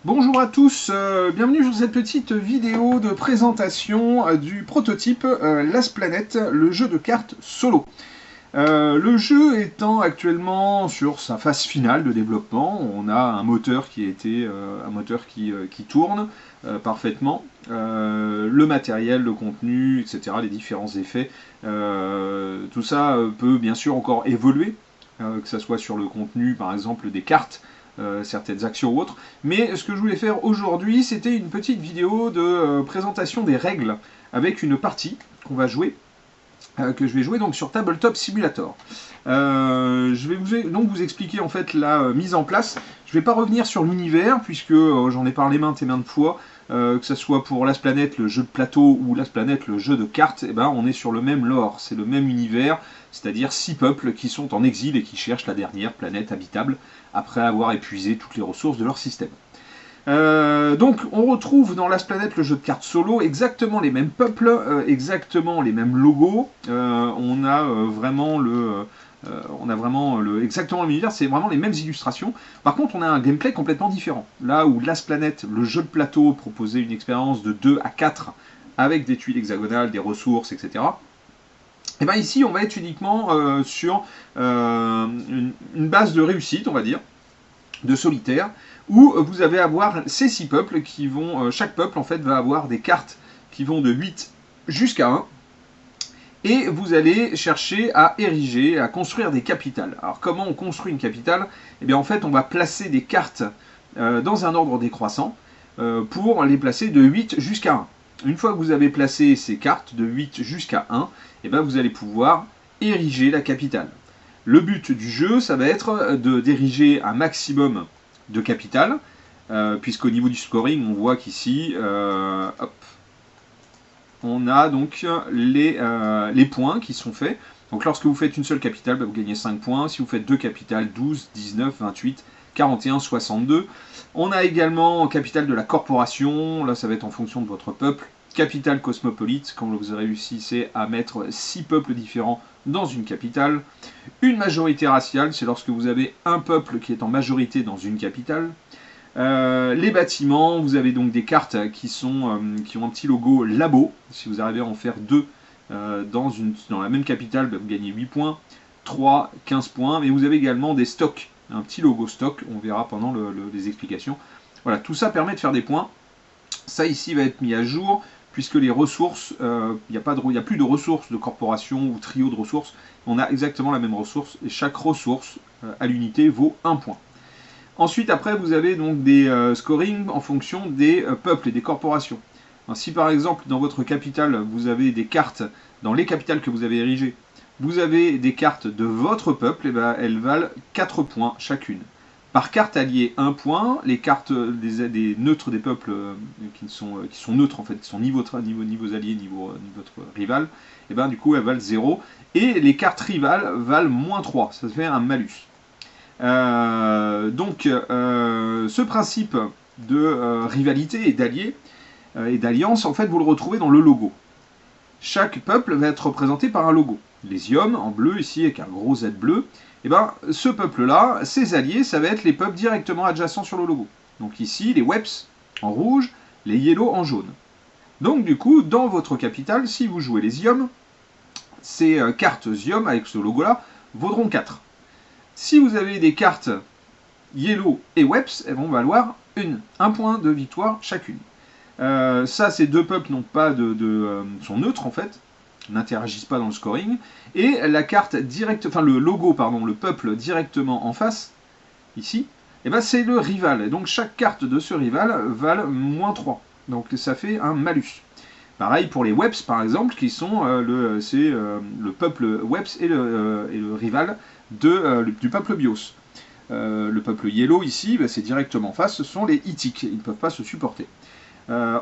Bonjour à tous, bienvenue sur cette petite vidéo de présentation du prototype Last Planet, le jeu de cartes solo. Le jeu étant actuellement sur sa phase finale de développement, on a un moteur qui tourne parfaitement, le matériel, le contenu, etc., les différents effets, tout ça peut bien sûr encore évoluer, que ce soit sur le contenu par exemple des cartes, certaines actions ou autres. Mais ce que je voulais faire aujourd'hui, c'était une petite vidéo de présentation des règles avec une partie qu'on va jouer, que je vais jouer donc sur Tabletop Simulator. Je vais donc vous expliquer en fait la mise en place. Je ne vais pas revenir sur l'univers puisque j'en ai parlé maintes et maintes fois. Que ce soit pour Last Planet, le jeu de plateau, ou Last Planet, le jeu de cartes, eh ben, on est sur le même lore, c'est le même univers, c'est-à-dire 6 peuples qui sont en exil et qui cherchent la dernière planète habitable après avoir épuisé toutes les ressources de leur système. Donc on retrouve dans Last Planet, le jeu de cartes solo, exactement les mêmes peuples, exactement les mêmes logos. On a vraiment exactement le même univers, c'est vraiment les mêmes illustrations. Par contre, on a un gameplay complètement différent. Là où Last Planet, le jeu de plateau, proposait une expérience de 2 à 4 avec des tuiles hexagonales, des ressources, etc. Et bien ici, on va être uniquement sur une base de réussite, on va dire, de solitaire, où vous allez avoir ces 6 peuples qui vont, chaque peuple en fait va avoir des cartes qui vont de 8 jusqu'à 1, et vous allez chercher à ériger, à construire des capitales. Alors comment on construit une capitale? Eh bien en fait on va placer des cartes dans un ordre décroissant pour les placer de 8 jusqu'à 1. Une fois que vous avez placé ces cartes de 8 jusqu'à 1, eh bien vous allez pouvoir ériger la capitale. Le but du jeu, ça va être d'ériger un maximum de capital, puisqu'au niveau du scoring, on voit qu'ici, on a donc les points qui sont faits. Donc lorsque vous faites une seule capitale, vous gagnez 5 points. Si vous faites 2 capitales, 12, 19, 28, 41, 62. On a également capitale de la corporation, là ça va être en fonction de votre peuple. Capitale cosmopolite, quand vous réussissez à mettre 6 peuples différents dans une capitale. Une majorité raciale, c'est lorsque vous avez un peuple qui est en majorité dans une capitale. Les bâtiments, vous avez donc des cartes qui ont un petit logo labo. Si vous arrivez à en faire 2 dans la même capitale, vous gagnez 8 points, 3, 15 points. Mais vous avez également des stocks, un petit logo stock, on verra pendant les explications. Voilà, tout ça permet de faire des points. Ça ici va être mis à jour, puisque les ressources, il n'y a plus de ressources de corporation ou trio de ressources. On a exactement la même ressource, et chaque ressource à l'unité vaut 1 point. Ensuite, après, vous avez donc des scoring en fonction des peuples et des corporations. Alors, si par exemple, dans votre capitale, vous avez des cartes, dans les capitales que vous avez érigées, vous avez des cartes de votre peuple, et ben, elles valent 4 points chacune. Par carte alliée, 1 point. Les cartes des neutres des peuples qui sont neutres, en fait, qui sont ni vos alliés, ni votre rival, et ben, du coup, elles valent 0. Et les cartes rivales valent moins 3. Ça fait un malus. Ce principe de rivalité et d'alliés et d'alliance, en fait, vous le retrouvez dans le logo. Chaque peuple va être représenté par un logo. Les Yom, en bleu ici, avec un gros Z bleu, et ben, ce peuple-là, ses alliés, ça va être les peuples directement adjacents sur le logo. Donc ici, les Weps en rouge, les Yellow en jaune. Donc du coup, dans votre capitale, si vous jouez les Yom, ces cartes Yom avec ce logo-là vaudront 4. Si vous avez des cartes Yellow et Weps, elles vont valoir 1 point de victoire chacune. Ça, ces deux peuples sont neutres en fait, n'interagissent pas dans le scoring. Et la carte directe, enfin le logo, pardon, le peuple directement en face, ici, eh ben, c'est le rival. Et donc chaque carte de ce rival vale moins 3. Donc ça fait un malus. Pareil pour les Weps par exemple, qui sont le peuple Weps et le rival du peuple Bios. Le peuple Yellow ici, c'est directement en face, ce sont les Hittiques, ils ne peuvent pas se supporter.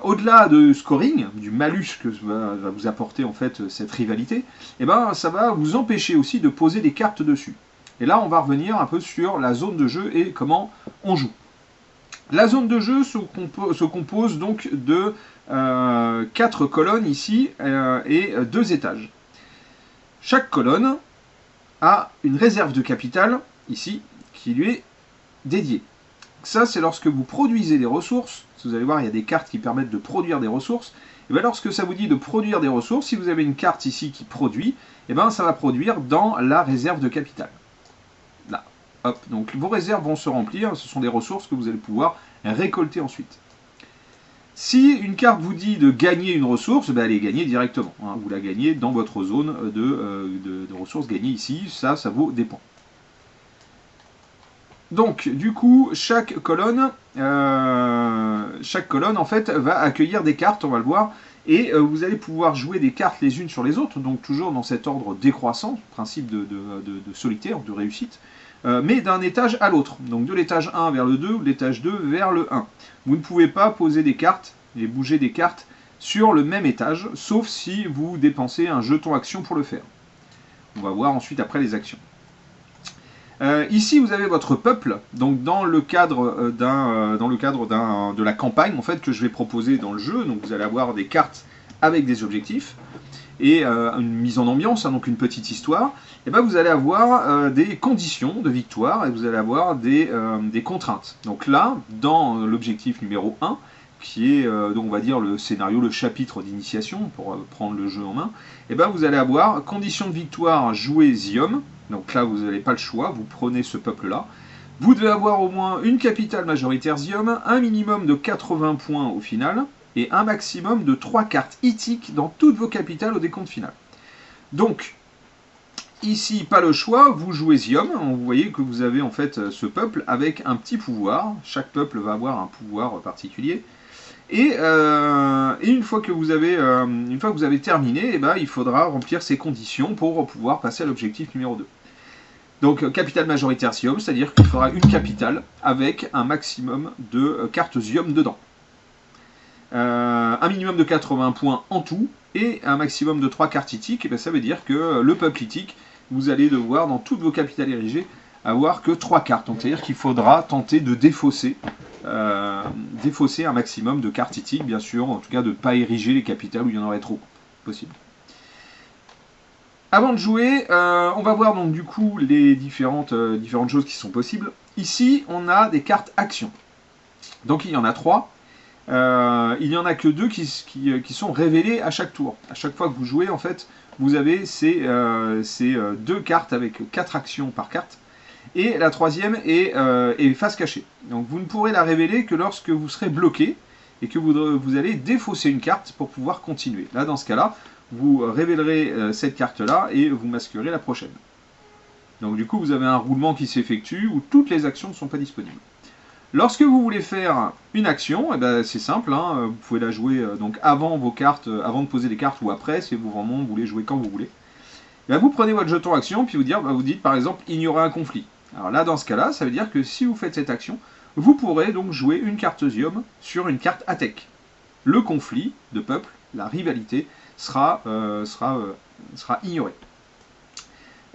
Au-delà de scoring, du malus que va vous apporter en fait cette rivalité, eh ben, ça va vous empêcher aussi de poser des cartes dessus. Et là on va revenir un peu sur la zone de jeu et comment on joue. La zone de jeu se compose donc de 4 colonnes ici et 2 étages. Chaque colonne a une réserve de capital, ici, qui lui est dédiée. Ça, c'est lorsque vous produisez des ressources. Vous allez voir, il y a des cartes qui permettent de produire des ressources. Et bien, lorsque ça vous dit de produire des ressources, si vous avez une carte ici qui produit, et ben, ça va produire dans la réserve de capital. Là, hop. Donc, vos réserves vont se remplir. Ce sont des ressources que vous allez pouvoir récolter ensuite. Si une carte vous dit de gagner une ressource, ben, elle est gagnée directement. Hein. Vous la gagnez dans votre zone de ressources gagnées ici. Ça vaut des points. Donc, du coup, chaque colonne, en fait, va accueillir des cartes, on va le voir, et vous allez pouvoir jouer des cartes les unes sur les autres, donc toujours dans cet ordre décroissant, principe de solitaire, de réussite, mais d'un étage à l'autre, donc de l'étage 1 vers le 2, ou de l'étage 2 vers le 1. Vous ne pouvez pas poser des cartes et bouger des cartes sur le même étage, sauf si vous dépensez un jeton action pour le faire. On va voir ensuite après les actions. Ici, vous avez votre peuple, donc dans le cadre de la campagne en fait que je vais proposer dans le jeu. Donc vous allez avoir des cartes avec des objectifs et une mise en ambiance, hein, donc une petite histoire. Et ben vous allez avoir des conditions de victoire et vous allez avoir des contraintes. Donc là, dans l'objectif numéro 1, qui est donc on va dire le scénario, le chapitre d'initiation pour prendre le jeu en main, et ben vous allez avoir conditions de victoire, jouer Zium. Donc là, vous n'avez pas le choix, vous prenez ce peuple-là. Vous devez avoir au moins une capitale majoritaire Zium, un minimum de 80 points au final, et un maximum de 3 cartes ithiques dans toutes vos capitales au décompte final. Donc, ici, pas le choix, vous jouez Zium. Vous voyez que vous avez en fait ce peuple avec un petit pouvoir. Chaque peuple va avoir un pouvoir particulier. Et une fois que vous avez terminé, eh ben, il faudra remplir ces conditions pour pouvoir passer à l'objectif numéro 2. Donc capitale majoritaire Zium, c'est-à-dire qu'il faudra une capitale avec un maximum de cartes Zium dedans. Un minimum de 80 points en tout, et un maximum de 3 cartes ithiques, eh ben, ça veut dire que le peuple ithique, vous allez devoir, dans toutes vos capitales érigées, avoir que 3 cartes. Donc c'est-à-dire qu'il faudra tenter de défausser un maximum de cartes ithiques, bien sûr, en tout cas de ne pas ériger les capitales où il y en aurait trop, possible. Avant de jouer, on va voir donc du coup les différentes choses qui sont possibles. Ici, on a des cartes actions. Donc il y en a 3. Il n'y en a que 2 qui sont révélées à chaque tour. À chaque fois que vous jouez, en fait, vous avez ces 2 cartes avec 4 actions par carte. Et la troisième est face cachée. Donc vous ne pourrez la révéler que lorsque vous serez bloqué et que vous allez défausser une carte pour pouvoir continuer. Là, dans ce cas-là, vous révélerez cette carte-là et vous masquerez la prochaine. Donc du coup, vous avez un roulement qui s'effectue où toutes les actions ne sont pas disponibles. Lorsque vous voulez faire une action, eh ben, c'est simple, hein, vous pouvez la jouer donc avant vos cartes, avant de poser les cartes ou après, si vous vraiment voulez jouer quand vous voulez. Eh ben, vous prenez votre jeton action, puis vous dites par exemple, ignorer un conflit. Alors là, dans ce cas-là, ça veut dire que si vous faites cette action, vous pourrez donc jouer une carte Zium sur une carte Athek. Le conflit de peuple, la rivalité, sera ignoré.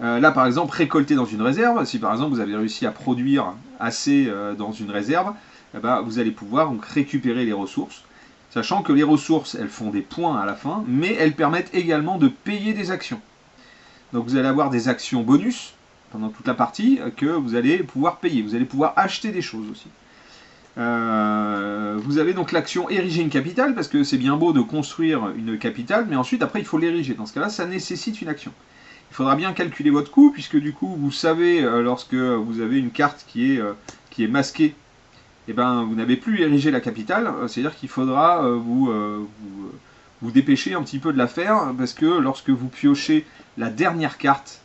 Là, par exemple, récolter dans une réserve, si par exemple vous avez réussi à produire assez dans une réserve, eh ben, vous allez pouvoir donc récupérer les ressources, sachant que les ressources, elles font des points à la fin, mais elles permettent également de payer des actions. Donc vous allez avoir des actions bonus pendant toute la partie que vous allez pouvoir payer. Vous allez pouvoir acheter des choses aussi. Vous avez donc l'action ériger une capitale, parce que c'est bien beau de construire une capitale, mais ensuite après il faut l'ériger. Dans ce cas-là, ça nécessite une action. Il faudra bien calculer votre coût, puisque du coup vous savez lorsque vous avez une carte qui est masquée, et ben vous n'avez plus érigé la capitale, c'est-à-dire qu'il faudra vous dépêcher un petit peu de la faire, parce que lorsque vous piochez la dernière carte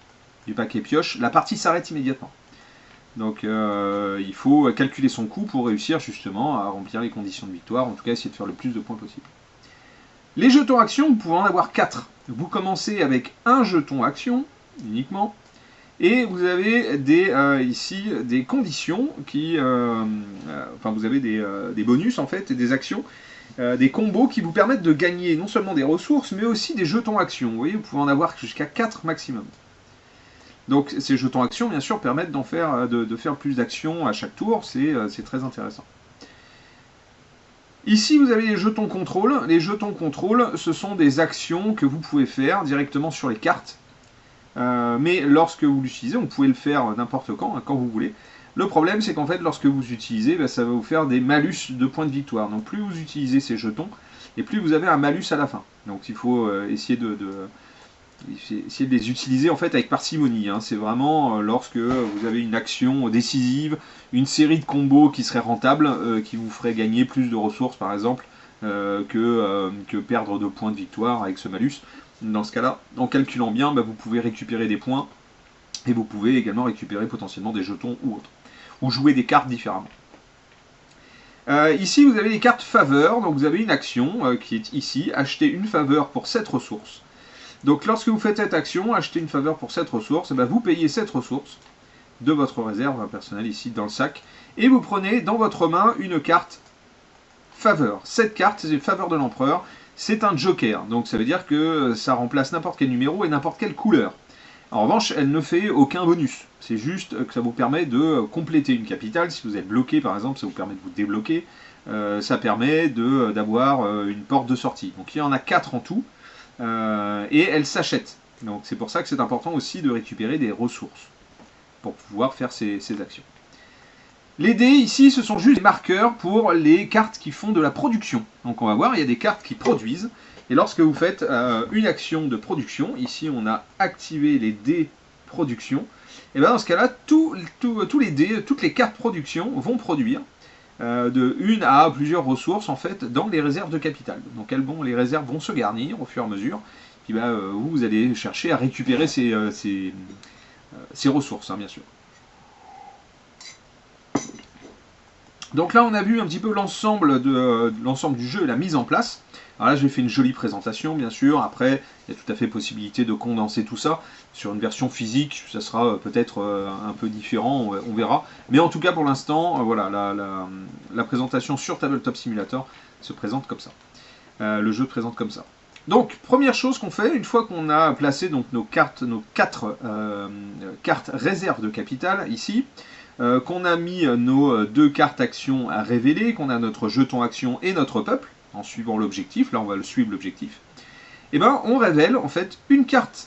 du paquet pioche, la partie s'arrête immédiatement. Donc il faut calculer son coût pour réussir justement à remplir les conditions de victoire, en tout cas essayer de faire le plus de points possible. Les jetons actions, vous pouvez en avoir 4. Vous commencez avec un jeton action uniquement, et vous avez ici des conditions qui... enfin vous avez des bonus en fait, et des actions, des combos qui vous permettent de gagner non seulement des ressources, mais aussi des jetons actions. Vous voyez, vous pouvez en avoir jusqu'à 4 maximum. Donc ces jetons actions, bien sûr, permettent de faire plus d'actions à chaque tour, c'est très intéressant. Ici, vous avez les jetons contrôle. Les jetons contrôle, ce sont des actions que vous pouvez faire directement sur les cartes. Mais lorsque vous l'utilisez, vous pouvez le faire n'importe quand, hein, quand vous voulez. Le problème, c'est qu'en fait, lorsque vous utilisez, bah, ça va vous faire des malus de points de victoire. Donc plus vous utilisez ces jetons, et plus vous avez un malus à la fin. Donc il faut essayer de les utiliser en fait avec parcimonie. Hein. C'est vraiment lorsque vous avez une action décisive, une série de combos qui serait rentable, qui vous ferait gagner plus de ressources par exemple, que perdre de points de victoire avec ce malus. Dans ce cas-là, en calculant bien, bah, vous pouvez récupérer des points, et vous pouvez également récupérer potentiellement des jetons ou autres, ou jouer des cartes différemment. Ici, vous avez les cartes faveur, donc vous avez une action qui est ici, acheter une faveur pour 7 ressources. Donc lorsque vous faites cette action, acheter une faveur pour 7 ressources, et bien vous payez 7 ressources de votre réserve personnelle ici dans le sac, et vous prenez dans votre main une carte faveur. Cette carte, c'est faveur de l'empereur, c'est un joker, donc ça veut dire que ça remplace n'importe quel numéro et n'importe quelle couleur. En revanche, elle ne fait aucun bonus. C'est juste que ça vous permet de compléter une capitale. Si vous êtes bloqué, par exemple, ça vous permet de vous débloquer. Ça permet d'avoir une porte de sortie. Donc il y en a 4 en tout. Et elles s'achètent. Donc c'est pour ça que c'est important aussi de récupérer des ressources pour pouvoir faire ces actions. Les dés, ici, ce sont juste des marqueurs pour les cartes qui font de la production. Donc on va voir, il y a des cartes qui produisent. Et lorsque vous faites une action de production, ici on a activé les dés production, et bien dans ce cas-là, tous les dés, toutes les cartes production vont produire de une à plusieurs ressources en fait dans les réserves de capital. Donc les réserves vont se garnir au fur et à mesure, puis vous allez chercher à récupérer ces ressources, hein, bien sûr. Donc là, on a vu un petit peu l'ensemble du jeu et la mise en place. Alors là, j'ai fait une jolie présentation, bien sûr. Après, il y a tout à fait possibilité de condenser tout ça. Sur une version physique, ça sera peut-être un peu différent, on verra. Mais en tout cas, pour l'instant, voilà, la présentation sur Tabletop Simulator se présente comme ça. Le jeu présente comme ça. Donc, première chose qu'on fait, une fois qu'on a placé donc, nos 4 cartes réserve de capital, ici, qu'on a mis nos 2 cartes action à révéler, qu'on a notre jeton action et notre peuple, en suivant l'objectif, là on va le suivre l'objectif, et ben on révèle en fait une carte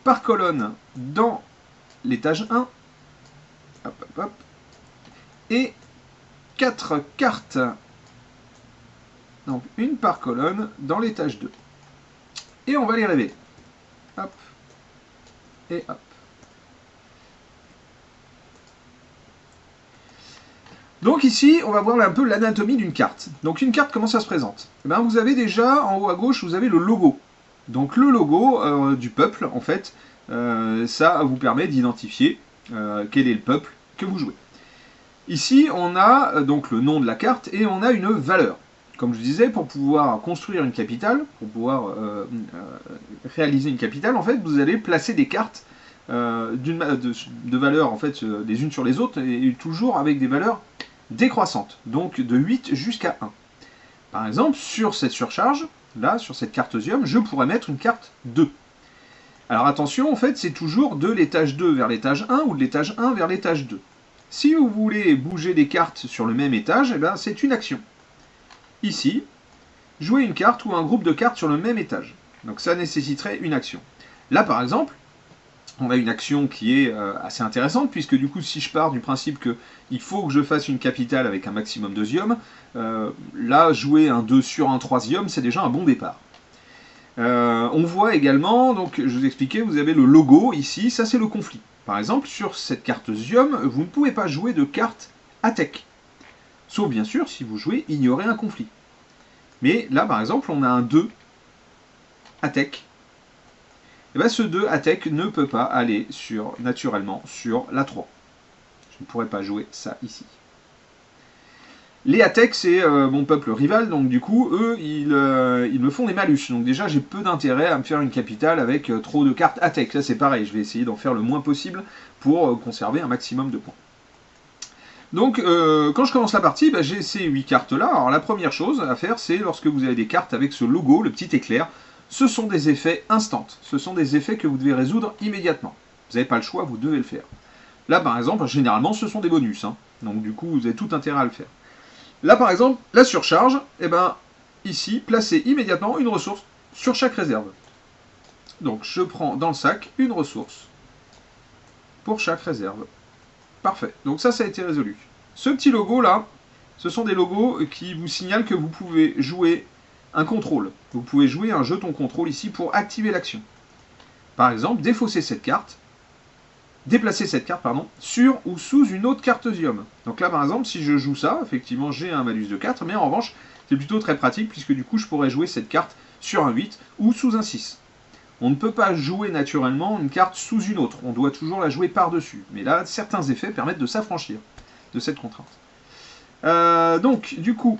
par colonne dans l'étage 1, hop, hop, hop, et 4 cartes, donc une par colonne dans l'étage 2. Et on va les révéler. Hop, et hop. Donc ici, on va voir un peu l'anatomie d'une carte. Donc une carte, comment ça se présente? Eh bien, vous avez déjà, en haut à gauche, vous avez le logo. Donc le logo du peuple, en fait, ça vous permet d'identifier quel est le peuple que vous jouez. Ici, on a donc le nom de la carte et on a une valeur. Comme je disais, pour pouvoir construire une capitale, pour pouvoir réaliser une capitale, en fait, vous allez placer des cartes de valeurs en fait, les unes sur les autres, et toujours avec des valeurs décroissantes, donc de 8 jusqu'à 1. Par exemple, sur cette surcharge, là, sur cette cartesium, je pourrais mettre une carte 2. Alors attention, en fait, c'est toujours de l'étage 2 vers l'étage 1 ou de l'étage 1 vers l'étage 2. Si vous voulez bouger des cartes sur le même étage, eh ben, c'est une action. Ici, jouer une carte ou un groupe de cartes sur le même étage. Donc ça nécessiterait une action. Là, par exemple, on a une action qui est assez intéressante, puisque du coup, si je pars du principe qu'il faut que je fasse une capitale avec un maximum de zium, là, jouer un 2 sur un 3 zium, c'est déjà un bon départ. On voit également, donc je vous expliquais, vous avez le logo ici, ça c'est le conflit. Par exemple, sur cette carte zium, vous ne pouvez pas jouer de carte Athek. Sauf bien sûr, si vous jouez ignorer un conflit. Mais là, par exemple, on a un 2 Athek. Et bien ce 2 Athek ne peut pas aller naturellement sur la 3. Je ne pourrais pas jouer ça ici. Les Athek, c'est mon peuple rival, donc du coup, eux, ils me font des malus. Donc déjà, j'ai peu d'intérêt à me faire une capitale avec trop de cartes Athek. Là, c'est pareil, je vais essayer d'en faire le moins possible pour conserver un maximum de points. Donc, quand je commence la partie, bah, j'ai ces 8 cartes-là. Alors, la première chose à faire, c'est lorsque vous avez des cartes avec ce logo, le petit éclair, ce sont des effets instants. Ce sont des effets que vous devez résoudre immédiatement. Vous n'avez pas le choix, vous devez le faire. Là, par exemple, généralement, ce sont des bonus. Hein. Donc, du coup, vous avez tout intérêt à le faire. Là, par exemple, la surcharge, eh ben, ici, placez immédiatement une ressource sur chaque réserve. Donc, je prends dans le sac une ressource pour chaque réserve. Parfait. Donc ça a été résolu. Ce petit logo là, ce sont des logos qui vous signalent que vous pouvez jouer un contrôle. Vous pouvez jouer un jeton contrôle ici pour activer l'action. Par exemple, défausser cette carte, déplacer cette carte, pardon, sur ou sous une autre carte Zium. Donc là, par exemple, si je joue ça, effectivement, j'ai un malus de 4, mais en revanche, c'est plutôt très pratique, puisque du coup, je pourrais jouer cette carte sur un 8 ou sous un 6. On ne peut pas jouer naturellement une carte sous une autre, on doit toujours la jouer par-dessus. Mais là, certains effets permettent de s'affranchir de cette contrainte. Donc, du coup,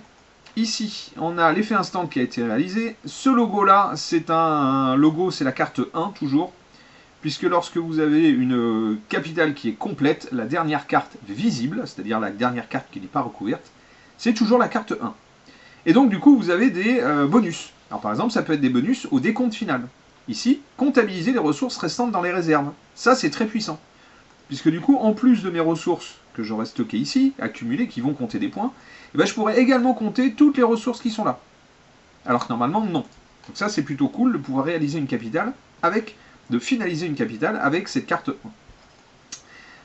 ici, on a l'effet instant qui a été réalisé. Ce logo-là, c'est un logo, c'est la carte 1, toujours, puisque lorsque vous avez une capitale qui est complète, la dernière carte visible, c'est-à-dire la dernière carte qui n'est pas recouverte, c'est toujours la carte 1. Et donc, du coup, vous avez des bonus. Alors, par exemple, ça peut être des bonus au décompte final. Ici, comptabiliser les ressources restantes dans les réserves. Ça, c'est très puissant. Puisque du coup, en plus de mes ressources que j'aurais stockées ici, accumulées, qui vont compter des points, eh ben, je pourrais également compter toutes les ressources qui sont là. Alors que normalement, non. Donc ça, c'est plutôt cool de pouvoir réaliser une capitale de finaliser une capitale avec cette carte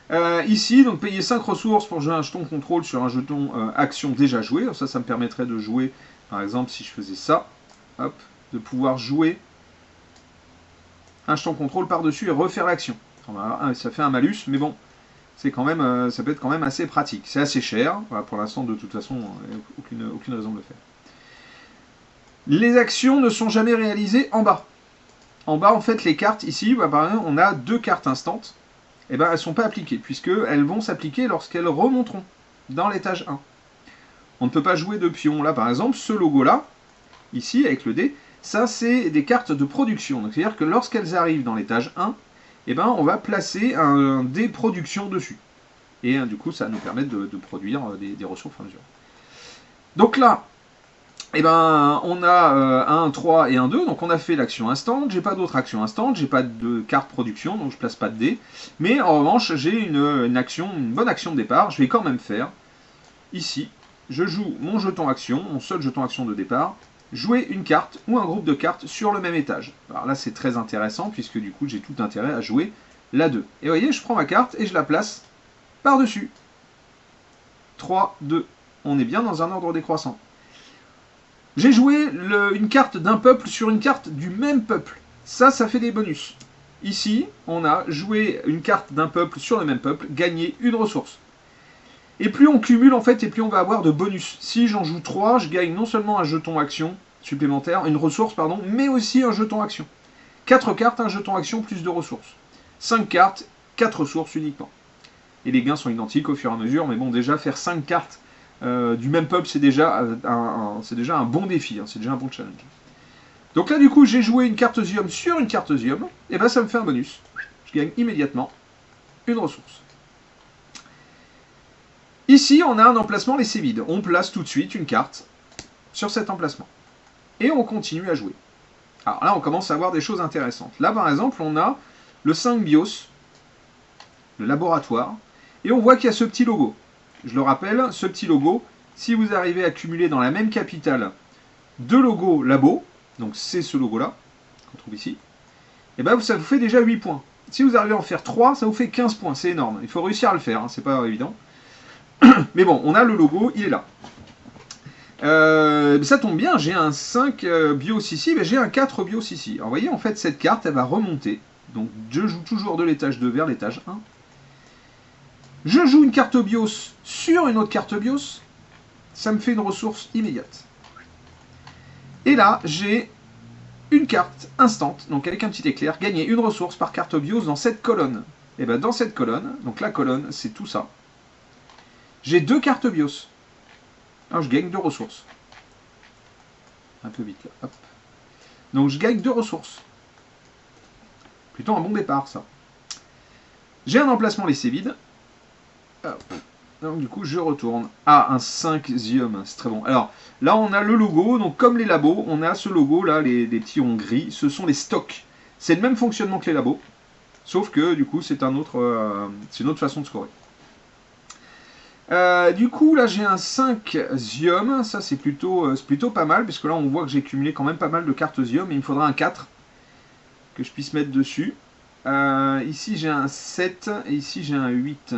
1. Ici, donc payer 5 ressources pour jouer un jeton contrôle sur un jeton action déjà joué. Alors ça me permettrait de jouer, par exemple, si je faisais ça, hop, de pouvoir jouer un jeton contrôle par-dessus et refaire l'action. Ça fait un malus, mais bon, c'est quand même, ça peut être quand même assez pratique. C'est assez cher, voilà, pour l'instant, de toute façon, aucune raison de le faire. Les actions ne sont jamais réalisées en bas. En bas, en fait, les cartes, ici, bah, par exemple, on a 2 cartes instantes, et ben, elles ne sont pas appliquées, puisqu'elles vont s'appliquer lorsqu'elles remonteront dans l'étage 1. On ne peut pas jouer de pion. Là, par exemple, ce logo-là, ici, avec le dé, ça, c'est des cartes de production. Donc, c'est-à-dire que lorsqu'elles arrivent dans l'étage 1, eh ben, on va placer un dé production dessus. Et du coup, ça va nous permettre de produire des ressources à mesure. Donc là, eh ben, on a un 3 et un 2, donc on a fait l'action instant. J'ai pas d'autre action instant, j'ai pas de carte production, donc je place pas de dé. Mais en revanche, j'ai une bonne action de départ. Je vais quand même faire, ici, je joue mon jeton action, mon seul jeton action de départ, jouer une carte ou un groupe de cartes sur le même étage. Alors là, c'est très intéressant, puisque du coup, j'ai tout intérêt à jouer la 2. Et vous voyez, je prends ma carte et je la place par-dessus. 3, 2. On est bien dans un ordre décroissant. J'ai joué une carte d'un peuple sur une carte du même peuple. Ça fait des bonus. Ici, on a joué une carte d'un peuple sur le même peuple, gagné une ressource. Et plus on cumule, en fait, et plus on va avoir de bonus. Si j'en joue 3, je gagne non seulement un jeton action supplémentaire, une ressource, pardon, mais aussi un jeton action. 4 cartes, un jeton action, plus 2 ressources. 5 cartes, 4 ressources uniquement. Et les gains sont identiques au fur et à mesure, mais bon, déjà, faire 5 cartes du même peuple, c'est déjà un bon défi, hein, c'est déjà un bon challenge. Donc là, du coup, j'ai joué une carte Zium sur une carte Zium, et ben ça me fait un bonus. Je gagne immédiatement une ressource. Ici, on a un emplacement laissé vide. On place tout de suite une carte sur cet emplacement. Et on continue à jouer. Alors là, on commence à avoir des choses intéressantes. Là, par exemple, on a le 5 BIOS, le laboratoire, et on voit qu'il y a ce petit logo. Je le rappelle, ce petit logo, si vous arrivez à cumuler dans la même capitale 2 logos labo, donc c'est ce logo-là, qu'on trouve ici, et ben ça vous fait déjà 8 points. Si vous arrivez à en faire 3, ça vous fait 15 points, c'est énorme. Il faut réussir à le faire, hein, c'est pas évident. Mais bon, on a le logo, il est là. Ça tombe bien, j'ai un 5 BIOS ici, mais j'ai un 4 BIOS ici. Alors vous voyez, en fait, cette carte, elle va remonter. Donc je joue toujours de l'étage 2 vers l'étage 1. Je joue une carte BIOS sur une autre carte BIOS. Ça me fait une ressource immédiate. Et là, j'ai une carte instant, donc avec un petit éclair, gagner une ressource par carte BIOS dans cette colonne. Et bien dans cette colonne, donc la colonne, c'est tout ça. J'ai 2 cartes BIOS. Alors je gagne 2 ressources. Un peu vite là. Hop. Donc je gagne 2 ressources. Plutôt un bon départ ça. J'ai un emplacement laissé vide. Hop. Donc du coup je retourne. Ah, un 5 Zium, c'est très bon. Alors là on a le logo, donc comme les labos, on a ce logo là, les petits ronds gris, ce sont les stocks. C'est le même fonctionnement que les labos, sauf que du coup c'est une autre façon de scorer. Du coup là j'ai un 5 Zium, ça c'est plutôt pas mal, puisque là on voit que j'ai cumulé quand même pas mal de cartes Zium, et il me faudra un 4 que je puisse mettre dessus. Ici j'ai un 7, et ici j'ai un 8.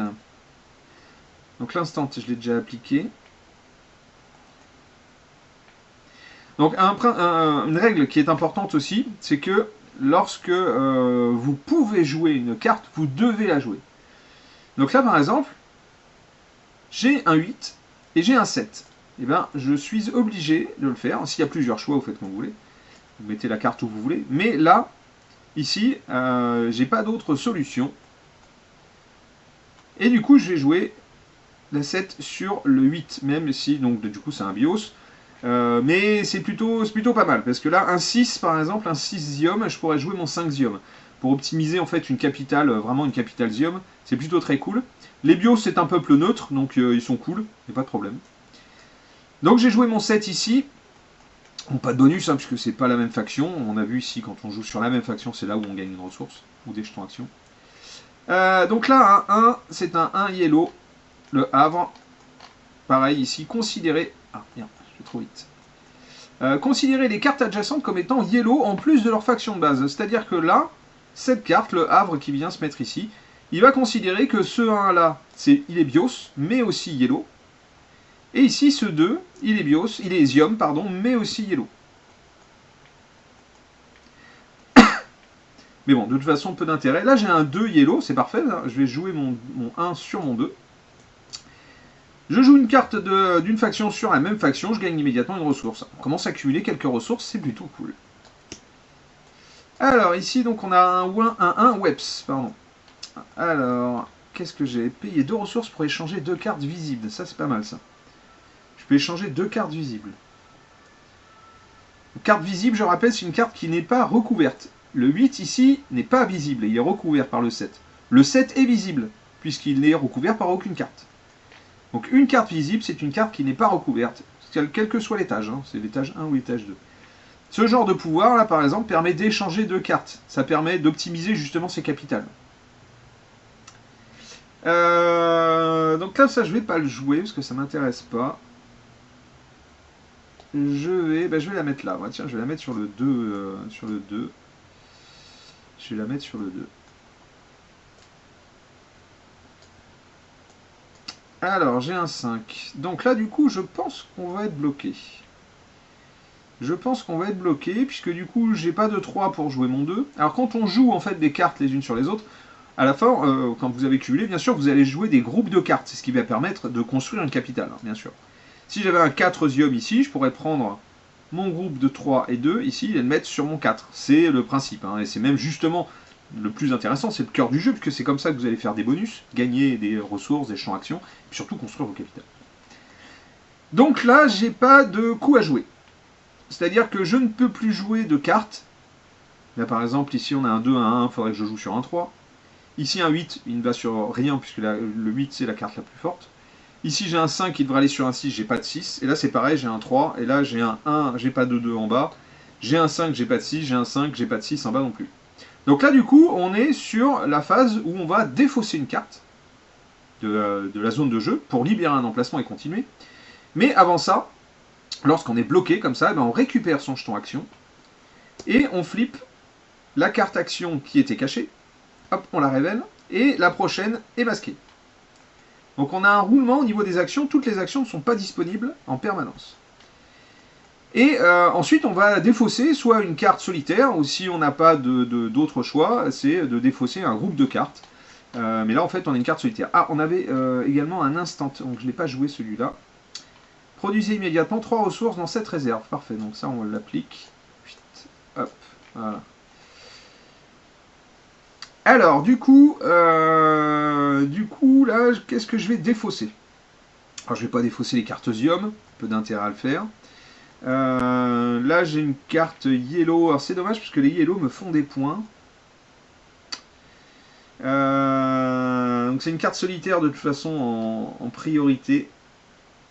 Donc l'instant, je l'ai déjà appliqué. Donc une règle qui est importante aussi, c'est que lorsque vous pouvez jouer une carte, vous devez la jouer. Donc là, par exemple, j'ai un 8 et j'ai un 7. Eh bien, je suis obligé de le faire. S'il y a plusieurs choix, vous faites comme vous voulez. Vous mettez la carte où vous voulez. Mais là, ici, j'ai pas d'autre solution. Et du coup, je vais jouer la 7 sur le 8, même si, donc, du coup, c'est un bios. Mais c'est plutôt pas mal, parce que là, un 6, par exemple, un 6 Zium, je pourrais jouer mon 5 Zium. Pour optimiser, en fait, une capitale, vraiment une capitale Zium, c'est plutôt très cool. Les bios, c'est un peuple neutre, donc ils sont cool, il n'y a pas de problème. Donc j'ai joué mon 7 ici. Bon, pas de bonus, hein, puisque c'est pas la même faction. On a vu ici, quand on joue sur la même faction, c'est là où on gagne une ressource, ou des jetons actions. Donc là, un 1, c'est un 1 yellow. Le Havre, pareil ici, considérez... Ah, merde, je vais trop vite. Considérez les cartes adjacentes comme étant yellow en plus de leur faction de base. C'est-à-dire que là, cette carte, le Havre qui vient se mettre ici, il va considérer que ce 1 là, il est bios, mais aussi yellow. Et ici, ce 2, il est bios, il est Zium, pardon, mais aussi yellow. Mais bon, de toute façon, peu d'intérêt. Là, j'ai un 2 yellow, c'est parfait. Là. Je vais jouer mon 1 sur mon 2. Je joue une carte d'une faction sur la même faction, je gagne immédiatement une ressource. On commence à accumuler quelques ressources, c'est plutôt cool. Alors, ici, donc, on a un Weps, pardon. Alors, qu'est-ce que j'ai payé 2 ressources pour échanger 2 cartes visibles. Ça, c'est pas mal, ça. Je peux échanger 2 cartes visibles. Une carte visible, je rappelle, c'est une carte qui n'est pas recouverte. Le 8, ici, n'est pas visible, il est recouvert par le 7. Le 7 est visible, puisqu'il n'est recouvert par aucune carte. Donc une carte visible, c'est une carte qui n'est pas recouverte, quel que soit l'étage, hein, c'est l'étage 1 ou l'étage 2. Ce genre de pouvoir, là, par exemple, permet d'échanger 2 cartes. Ça permet d'optimiser justement ses capitales. Donc là, ça, je vais pas le jouer, parce que ça m'intéresse pas. Je vais la mettre là. Ouais, tiens, je vais la mettre sur le 2. Sur le 2. Je vais la mettre sur le 2. Alors, j'ai un 5. Donc là, du coup, je pense qu'on va être bloqué. Je pense qu'on va être bloqué, puisque du coup, j'ai pas de 3 pour jouer mon 2. Alors, quand on joue, en fait, des cartes les unes sur les autres, à la fin, quand vous avez cumulé, bien sûr, vous allez jouer des groupes de cartes. C'est ce qui va permettre de construire une capitale, hein, bien sûr. Si j'avais un 4 Zium ici, je pourrais prendre mon groupe de 3 et 2 ici et le mettre sur mon 4. C'est le principe, hein, et c'est même justement le plus intéressant, c'est le cœur du jeu, puisque c'est comme ça que vous allez faire des bonus, gagner des ressources, des champs actions, et surtout construire vos capitales. Donc là, j'ai pas de coup à jouer. C'est-à-dire que je ne peux plus jouer de cartes. Là, par exemple, ici, on a un 2, un 1, il faudrait que je joue sur un 3. Ici, un 8, il ne va sur rien, puisque le 8, c'est la carte la plus forte. Ici, j'ai un 5, il devrait aller sur un 6, j'ai pas de 6. Et là, c'est pareil, j'ai un 3. Et là, j'ai un 1, j'ai pas de 2 en bas. J'ai un 5, j'ai pas de 6. J'ai un 5, j'ai pas de 6 en bas non plus. Donc là, du coup, on est sur la phase où on va défausser une carte de la zone de jeu pour libérer un emplacement et continuer. Mais avant ça, lorsqu'on est bloqué comme ça, on récupère son jeton action et on flippe la carte action qui était cachée. Hop, on la révèle et la prochaine est masquée. Donc on a un roulement au niveau des actions. Toutes les actions ne sont pas disponibles en permanence. Et ensuite, on va défausser soit une carte solitaire, ou si on n'a pas d'autre choix, c'est de défausser un groupe de cartes. Mais là, en fait, on a une carte solitaire. Ah, on avait également un instant, donc je ne l'ai pas joué celui-là. Produisez immédiatement 3 ressources dans cette réserve. Parfait, donc ça, on l'applique. Hop, voilà. Alors, du coup là, qu'est-ce que je vais défausser? Alors, je ne vais pas défausser les cartes Zium, peu d'intérêt à le faire. Là, j'ai une carte yellow. Alors, c'est dommage parce que les yellow me font des points. Donc, c'est une carte solitaire de toute façon en priorité.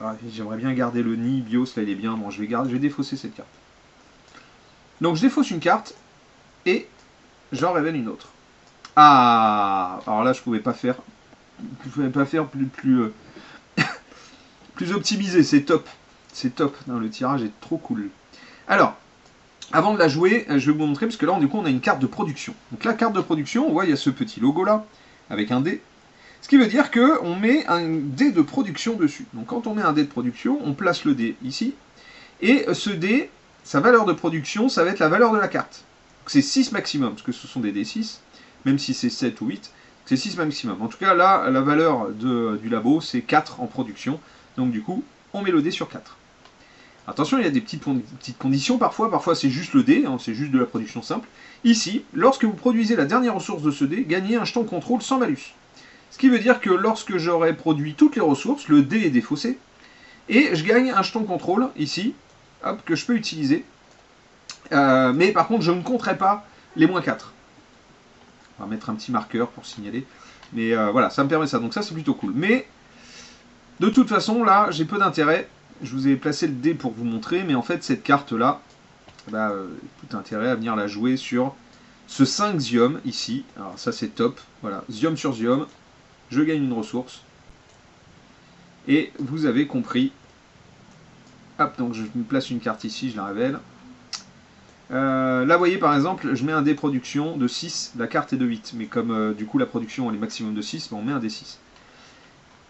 Ah, j'aimerais bien garder le nid bios, là il est bien. Bon, je vais défausser cette carte. Donc, je défausse une carte et j'en révèle une autre. Ah, alors là, je pouvais pas faire plus optimisé. C'est top. C'est top. Non, le tirage est trop cool. Alors, avant de la jouer, je vais vous montrer, parce que là, du coup, on a une carte de production. Donc la carte de production, on voit, il y a ce petit logo là, avec un dé. Ce qui veut dire qu'on met un dé de production dessus. Donc quand on met un dé de production, on place le dé ici. Et ce dé, sa valeur de production, ça va être la valeur de la carte. C'est 6 maximum, parce que ce sont des D6, même si c'est 7 ou 8, c'est 6 maximum. En tout cas, là, la valeur du labo, c'est 4 en production. Donc du coup, on met le dé sur 4. Attention, il y a des petites conditions parfois. Parfois, c'est juste le dé, hein, c'est juste de la production simple. Ici, lorsque vous produisez la dernière ressource de ce dé, gagnez un jeton contrôle sans malus. Ce qui veut dire que lorsque j'aurai produit toutes les ressources, le dé est défaussé, et je gagne un jeton contrôle, ici, hop, que je peux utiliser. Mais par contre, je ne compterai pas les moins 4. On va mettre un petit marqueur pour signaler. Mais voilà, ça me permet ça. Donc ça, c'est plutôt cool. Mais, de toute façon, là, j'ai peu d'intérêt. Je vous ai placé le dé pour vous montrer, mais en fait, cette carte-là, bah, tout intérêt à venir la jouer sur ce 5 Zium, ici. Alors ça, c'est top. Voilà, Zium sur Zium. Je gagne une ressource. Et vous avez compris. Hop, donc je me place une carte ici, je la révèle. Là, vous voyez, par exemple, je mets un dé production de 6, la carte est de 8. Mais comme du coup la production elle est maximum de 6, ben, on met un dé 6.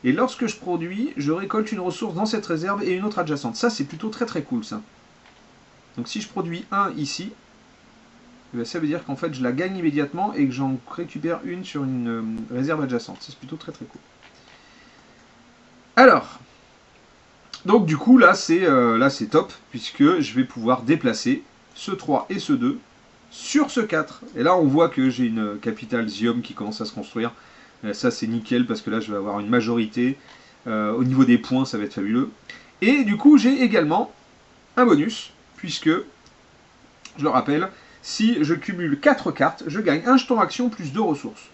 Et lorsque je produis, je récolte une ressource dans cette réserve et une autre adjacente. Ça, c'est plutôt très très cool, ça. Donc si je produis 1 ici, ben, ça veut dire qu'en fait je la gagne immédiatement et que j'en récupère une sur une réserve adjacente. C'est plutôt très très cool. Alors, donc du coup là c'est top, puisque je vais pouvoir déplacer ce 3 et ce 2 sur ce 4. Et là on voit que j'ai une capitale Zium qui commence à se construire. Ça c'est nickel parce que là je vais avoir une majorité. Au niveau des points ça va être fabuleux. Et du coup j'ai également un bonus, puisque, je le rappelle, si je cumule 4 cartes, je gagne un jeton action plus 2 ressources.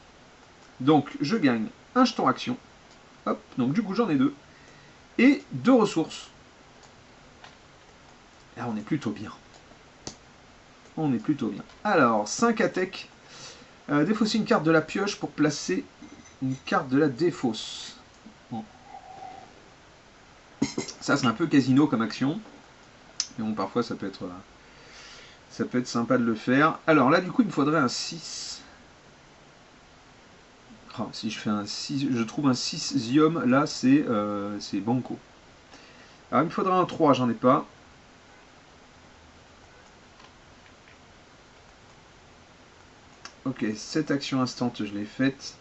Donc je gagne un jeton action. Hop, donc du coup j'en ai 2. Et 2 ressources. Là on est plutôt bien. On est plutôt bien. Alors, 5 attaques. Défausser une carte de la pioche pour placer une carte de la défausse. Bon. Ça, c'est un peu casino comme action. Mais bon, parfois, ça peut être sympa de le faire. Alors là, du coup, il me faudrait un 6. Oh, si je fais un 6, je trouve un 6 Zium, là, c'est banco. Alors, il me faudrait un 3, j'en ai pas. Ok, cette action instant, je l'ai faite.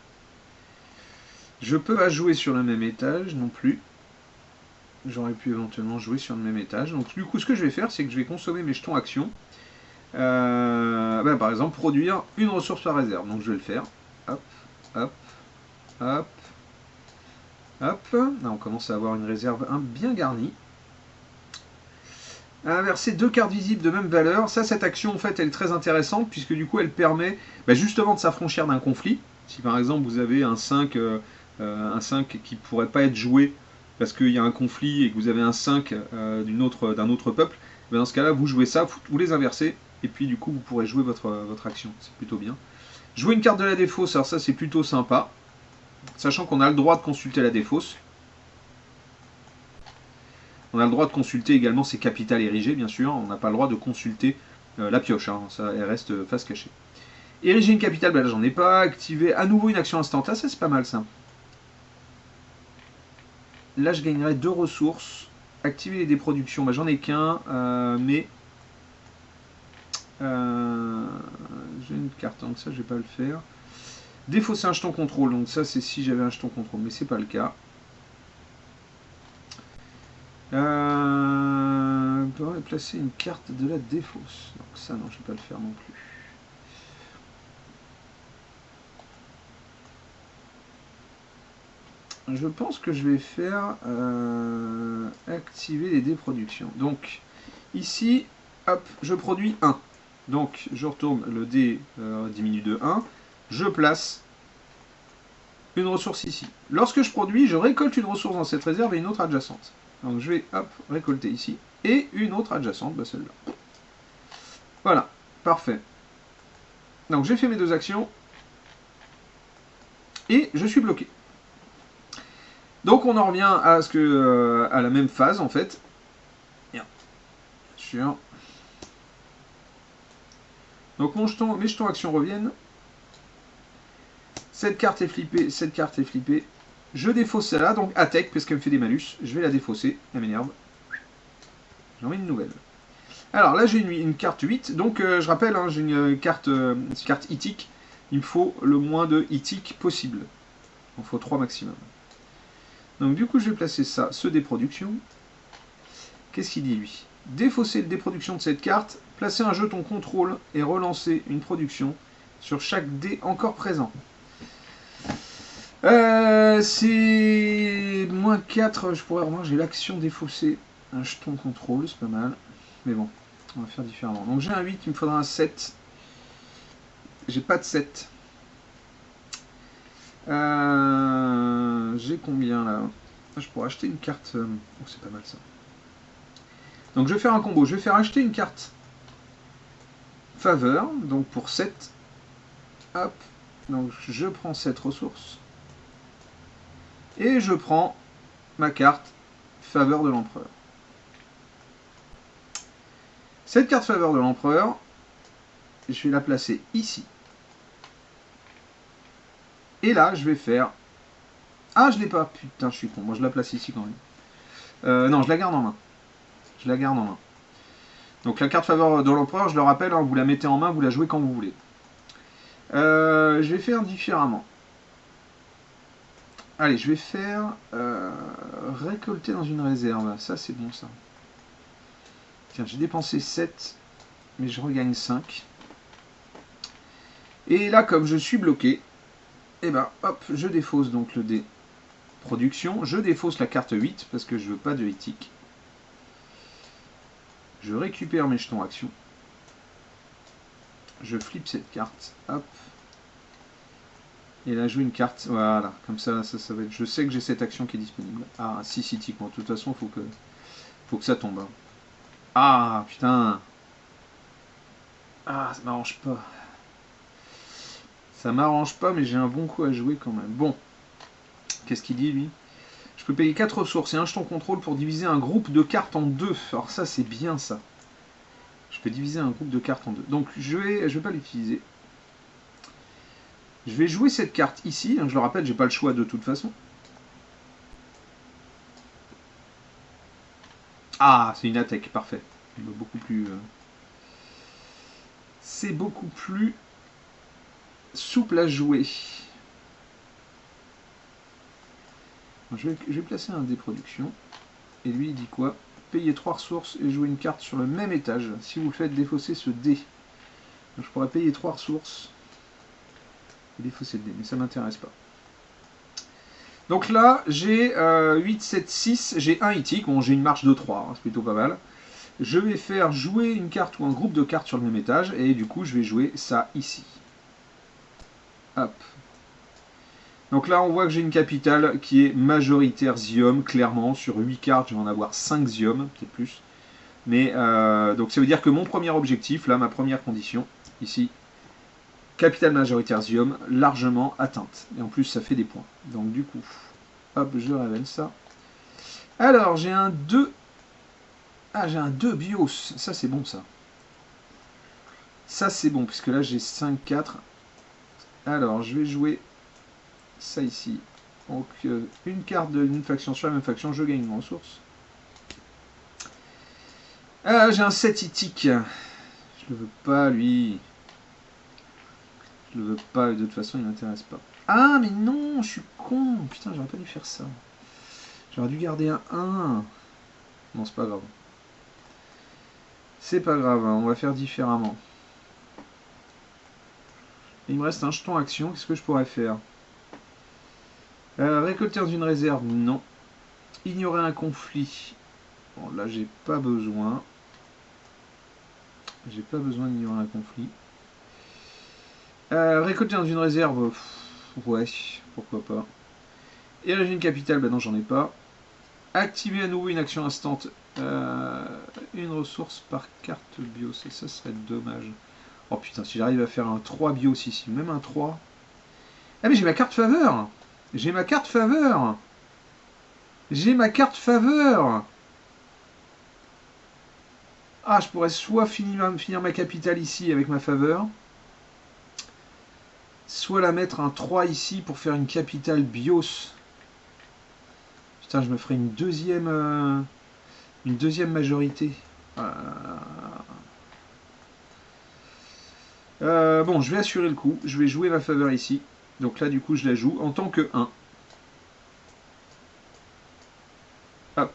Je peux pas jouer sur le même étage non plus. J'aurais pu éventuellement jouer sur le même étage. Donc du coup, ce que je vais faire, c'est que je vais consommer mes jetons actions. Par exemple, produire une ressource par réserve. Donc je vais le faire. Hop, hop, hop, hop. Là, on commence à avoir une réserve bien garnie. Inverser 2 cartes visibles de même valeur. Ça, cette action, en fait, elle est très intéressante, puisque du coup, elle permet justement de s'affranchir d'un conflit. Si par exemple, vous avez un 5 qui ne pourrait pas être joué parce qu'il y a un conflit et que vous avez un 5 d'un autre peuple, dans ce cas-là, vous jouez ça, vous les inversez, et puis du coup, vous pourrez jouer votre action. C'est plutôt bien. Jouer une carte de la défausse, alors ça, c'est plutôt sympa. Sachant qu'on a le droit de consulter la défausse. On a le droit de consulter également ses capitales érigées, bien sûr. On n'a pas le droit de consulter la pioche, hein. Ça, elle reste face cachée. Ériger une capitale, là j'en ai pas. Activer à nouveau une action instantanée, ça c'est pas mal ça. Là je gagnerai 2 ressources. Activer les déproductions, j'en ai qu'un, mais j'ai une carte, donc ça je vais pas le faire. Défausser un jeton contrôle, donc ça c'est si j'avais un jeton contrôle, mais c'est pas le cas. Placer une carte de la défausse. Donc ça non, je vais pas le faire non plus. Je pense que je vais faire activer les déproductions. Donc ici, hop, je produis 1. Donc je retourne, le dé diminue de 1. Je place une ressource ici. Lorsque je produis, je récolte une ressource dans cette réserve et une autre adjacente. Donc je vais hop, récolter ici. Et une autre adjacente, celle-là. Voilà, parfait. Donc j'ai fait mes 2 actions. Et je suis bloqué. Donc on en revient à à la même phase en fait. Bien sûr. Donc mes jetons actions reviennent. Cette carte est flippée, cette carte est flippée. Je défausse celle-là, donc attaque, parce qu'elle me fait des malus. Je vais la défausser, elle m'énerve. J'en mets une nouvelle. Alors là, j'ai une carte 8, donc je rappelle, hein, j'ai une carte ithique. Il me faut le moins de ithique possible. Il me faut 3 maximum. Donc du coup, je vais placer ça, ce déproduction. Qu'est-ce qu'il dit, lui? Défausser le déproduction de cette carte, placer un jeton contrôle et relancer une production sur chaque dé encore présent. C'est moins 4, je pourrais remarquer, j'ai l'action défausser un jeton contrôle, c'est pas mal. Mais bon, on va faire différemment. Donc j'ai un 8, il me faudra un 7. J'ai pas de 7. J'ai combien là? Je pourrais acheter une carte. Oh, c'est pas mal ça. Donc je vais faire un combo. Je vais faire acheter une carte faveur. Donc pour 7. Hop. Donc je prends cette ressource. Et je prends ma carte faveur de l'empereur. Cette carte faveur de l'empereur, je vais la placer ici. Et là, je vais faire... Ah, je l'ai pas. Putain, je suis con. Moi, je la place ici quand même. Non, je la garde en main. Je la garde en main. Donc la carte faveur de l'empereur, je le rappelle, hein, vous la mettez en main, vous la jouez quand vous voulez. Je vais faire différemment. Allez, je vais faire récolter dans une réserve. Ça, c'est bon, ça. Tiens, j'ai dépensé 7, mais je regagne 5. Et là, comme je suis bloqué, et ben, hop, je défausse donc le dé production. Je défausse la carte 8, parce que je veux pas de éthique. Je récupère mes jetons action. Je flippe cette carte. Hop. Et là, je joue une carte. Voilà. Comme ça, ça va être... Je sais que j'ai cette action qui est disponible. Ah, 6 éthiques. Bon, de toute façon, faut que ça tombe. Hein. Ah, putain. Ah, ça m'arrange pas. Ça m'arrange pas, mais j'ai un bon coup à jouer quand même. Bon. Qu'est-ce qu'il dit, lui? Je peux payer 4 ressources et un jeton contrôle pour diviser un groupe de cartes en 2. Alors ça, c'est bien, ça. Je peux diviser un groupe de cartes en 2. Donc, je vais pas l'utiliser. Je vais jouer cette carte ici. Je le rappelle, j'ai pas le choix de toute façon. Ah, c'est une attaque, parfait. Beaucoup plus... C'est beaucoup plus souple à jouer. Je vais placer un dé production. Et lui, il dit quoi? Payer 3 ressources et jouer une carte sur le même étage. Si vous le faites défausser ce dé. Donc, je pourrais payer 3 ressources et défausser le dé, mais ça ne m'intéresse pas. Donc là, j'ai 8, 7, 6, j'ai un ithique. Bon, j'ai une marche de 3, hein, c'est plutôt pas mal. Je vais faire jouer une carte ou un groupe de cartes sur le même étage, et du coup, je vais jouer ça ici. Hop. Donc là, on voit que j'ai une capitale qui est majoritaire Zium, clairement. Sur 8 cartes, je vais en avoir 5 Zium, peut-être plus. Mais, donc ça veut dire que mon premier objectif, là, ma première condition, ici, capitale majoritaire Zium, largement atteinte. Et en plus, ça fait des points. Donc du coup, hop, je révèle ça. Alors, j'ai un 2. Ah, j'ai un 2 bios. Ça, c'est bon, ça. Ça, c'est bon, puisque là, j'ai 5, 4. Alors, je vais jouer ça ici. Donc, une carte d'une faction sur la même faction, je gagne une ressource. Ah, j'ai un 7 ithique. Je le veux pas, lui. Je le veux pas, de toute façon, il m'intéresse pas. Ah, mais non, je suis con. Putain, j'aurais pas dû faire ça. J'aurais dû garder un 1. Bon, c'est pas grave. C'est pas grave, hein, on va faire différemment. Il me reste un jeton action, qu'est-ce que je pourrais faire? Récolter dans une réserve, non. Ignorer un conflit. Bon, là, j'ai pas besoin. J'ai pas besoin d'ignorer un conflit. Récolter dans une réserve, ouais, pourquoi pas. Ériger une capitale, bah non, j'en ai pas. Activer à nouveau une action instante. Une ressource par carte bios, et ça serait dommage. Oh putain, si j'arrive à faire un 3 bios ici, même un 3. Ah mais j'ai ma carte faveur. J'ai ma carte faveur. J'ai ma carte faveur. Ah, je pourrais soit finir ma capitale ici avec ma faveur, soit la mettre un 3 ici pour faire une capitale BIOS. Putain, je me ferai une deuxième majorité. Bon, je vais assurer le coup. Je vais jouer ma faveur ici. Donc là, du coup, je la joue en tant que 1. Hop.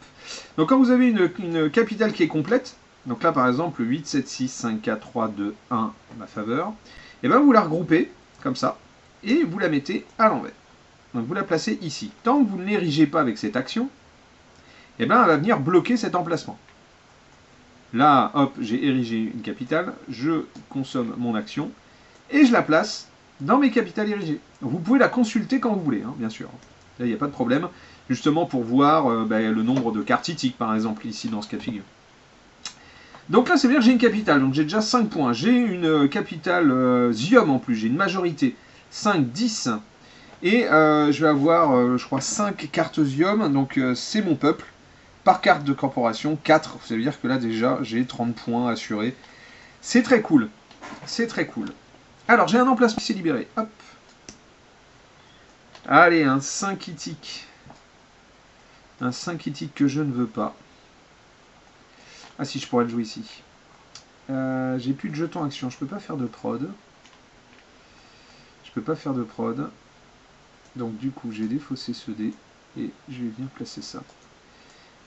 Donc quand vous avez une capitale qui est complète, donc là par exemple 8, 7, 6, 5, 4, 3, 2, 1, ma faveur, et bien vous la regroupez comme ça, et vous la mettez à l'envers. Donc vous la placez ici. Tant que vous ne l'érigez pas avec cette action, et bien elle va venir bloquer cet emplacement. Là, hop, j'ai érigé une capitale, je consomme mon action, et je la place dans mes capitales érigées. Donc vous pouvez la consulter quand vous voulez, hein, bien sûr. Là, il n'y a pas de problème. Justement pour voir le nombre de cartes ITIC, par exemple, ici, dans ce cas de figure. Donc là, c'est bien que j'ai une capitale. Donc j'ai déjà 5 points. J'ai une capitale Zium en plus. J'ai une majorité. 5, 10. Et je vais avoir, je crois, 5 cartes Zium. Donc c'est mon peuple. Par carte de corporation, 4. Ça veut dire que là, déjà, j'ai 30 points assurés. C'est très cool. C'est très cool. Alors, j'ai un emplacement qui s'est libéré. Hop. Allez, un 5 ITIC. Un 5 ITIC que je ne veux pas. Ah si, je pourrais le jouer ici. J'ai plus de jetons action. Je peux pas faire de prod. Je peux pas faire de prod. Donc du coup, j'ai défaussé ce dé. Et je vais venir placer ça.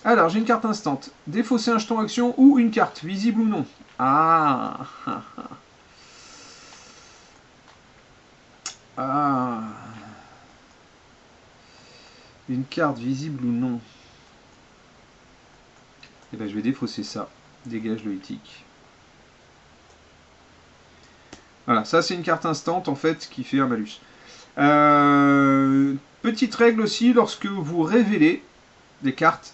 Alors, j'ai une carte instant. Défausser un jeton action ou une carte, visible ou non. Ah. Ah. Une carte visible ou non. Et ben je vais défausser ça. Dégage le éthique. Voilà, ça c'est une carte instant en fait qui fait un malus. Petite règle aussi, lorsque vous révélez des cartes,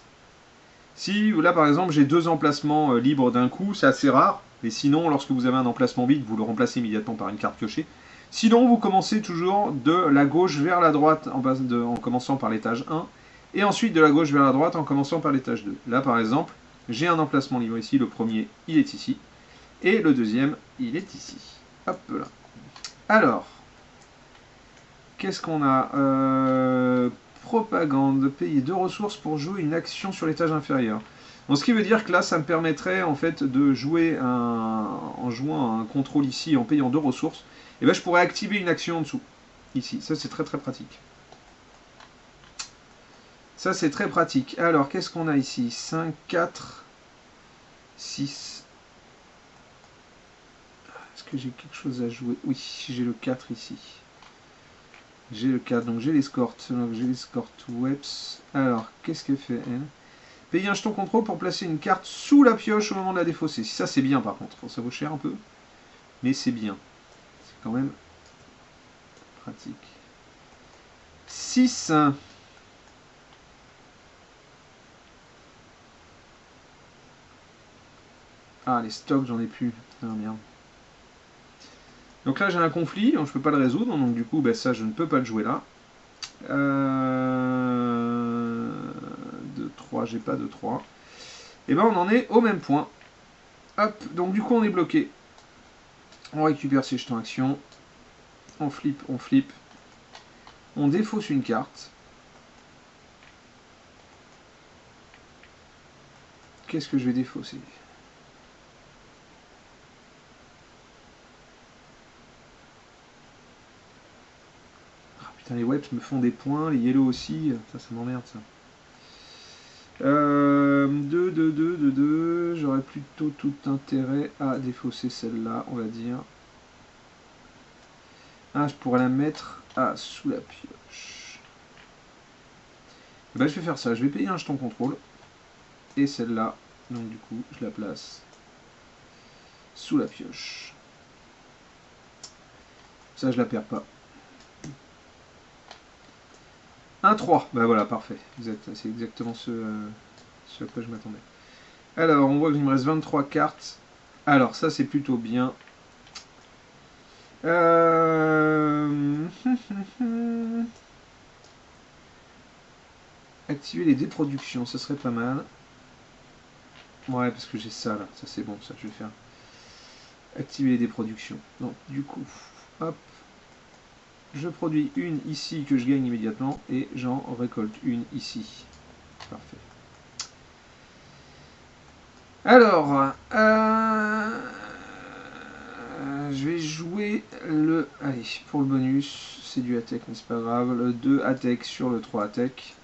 si là par exemple j'ai 2 emplacements libres d'un coup, c'est assez rare, mais sinon lorsque vous avez un emplacement vide, vous le remplacez immédiatement par une carte piochée. Sinon vous commencez toujours de la gauche vers la droite en commençant par l'étage 1, et ensuite de la gauche vers la droite en commençant par l'étage 2. Là par exemple, j'ai un emplacement libre ici, le premier il est ici, et le deuxième il est ici. Hop là. Alors, qu'est-ce qu'on a propagande, payer 2 ressources pour jouer une action sur l'étage inférieur. Donc, ce qui veut dire que là, ça me permettrait en fait de jouer en jouant un contrôle ici, en payant 2 ressources, et ben je pourrais activer une action en dessous, ici. Ça, c'est très très pratique. Ça, c'est très pratique. Alors, qu'est-ce qu'on a ici? 5, 4, 6. Est-ce que j'ai quelque chose à jouer? Oui, j'ai le 4 ici. J'ai le 4, donc j'ai l'escorte. J'ai l'escorte Weps. Alors, qu'est-ce qu'elle fait, elle? Payer un jeton contrôle pour placer une carte sous la pioche au moment de la défausser. Ça, c'est bien, par contre. Ça vaut cher un peu. Mais c'est bien. C'est quand même pratique. 6. Ah, les stocks, j'en ai plus. Ah, merde. Donc là, j'ai un conflit. Donc je peux pas le résoudre. Donc du coup, ben, ça, je ne peux pas le jouer là. 2, 3, j'ai pas de 3. Et ben, on en est au même point. Hop, donc du coup, on est bloqué. On récupère ses jetons action. On flippe, on flippe. On défausse une carte. Qu'est-ce que je vais défausser? Ah, putain, les webs me font des points, les yellow aussi. Ça m'emmerde, ça. 2, 2, 2, 2, 2. J'aurais plutôt tout intérêt à défausser celle-là, on va dire. Ah, je pourrais la mettre sous la pioche. Et ben, je vais faire ça. Je vais payer un jeton contrôle. Et celle-là, donc du coup, je la place sous la pioche. Ça, je la perds pas. 1, 3. Ben voilà, parfait. C'est exactement ce à quoi je m'attendais. Alors, on voit qu'il me reste 23 cartes. Alors, ça, c'est plutôt bien. Activer les déproductions, ça serait pas mal. Ouais, parce que j'ai ça là. Ça, c'est bon, ça, je vais faire. Activer les déproductions. Donc, du coup, hop. Je produis une ici que je gagne immédiatement et j'en récolte une ici. Parfait. Alors, je vais jouer le... Allez, pour le bonus, c'est du attack, mais c'est pas grave. Le 2 attack sur le 3 attack.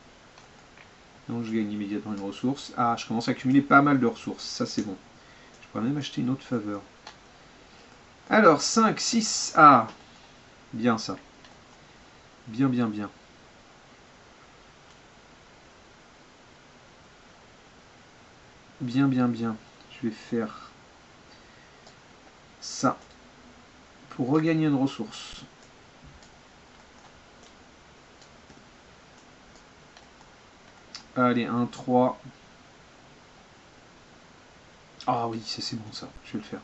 Donc je gagne immédiatement une ressource. Ah, je commence à accumuler pas mal de ressources. Ça, c'est bon. Je pourrais même acheter une autre faveur. Alors, 5, 6... Ah, bien ça. Bien, bien, bien. Bien, bien, bien. Je vais faire ça pour regagner une ressource. Allez, 1, 3. Ah oui, c'est bon ça. Je vais le faire.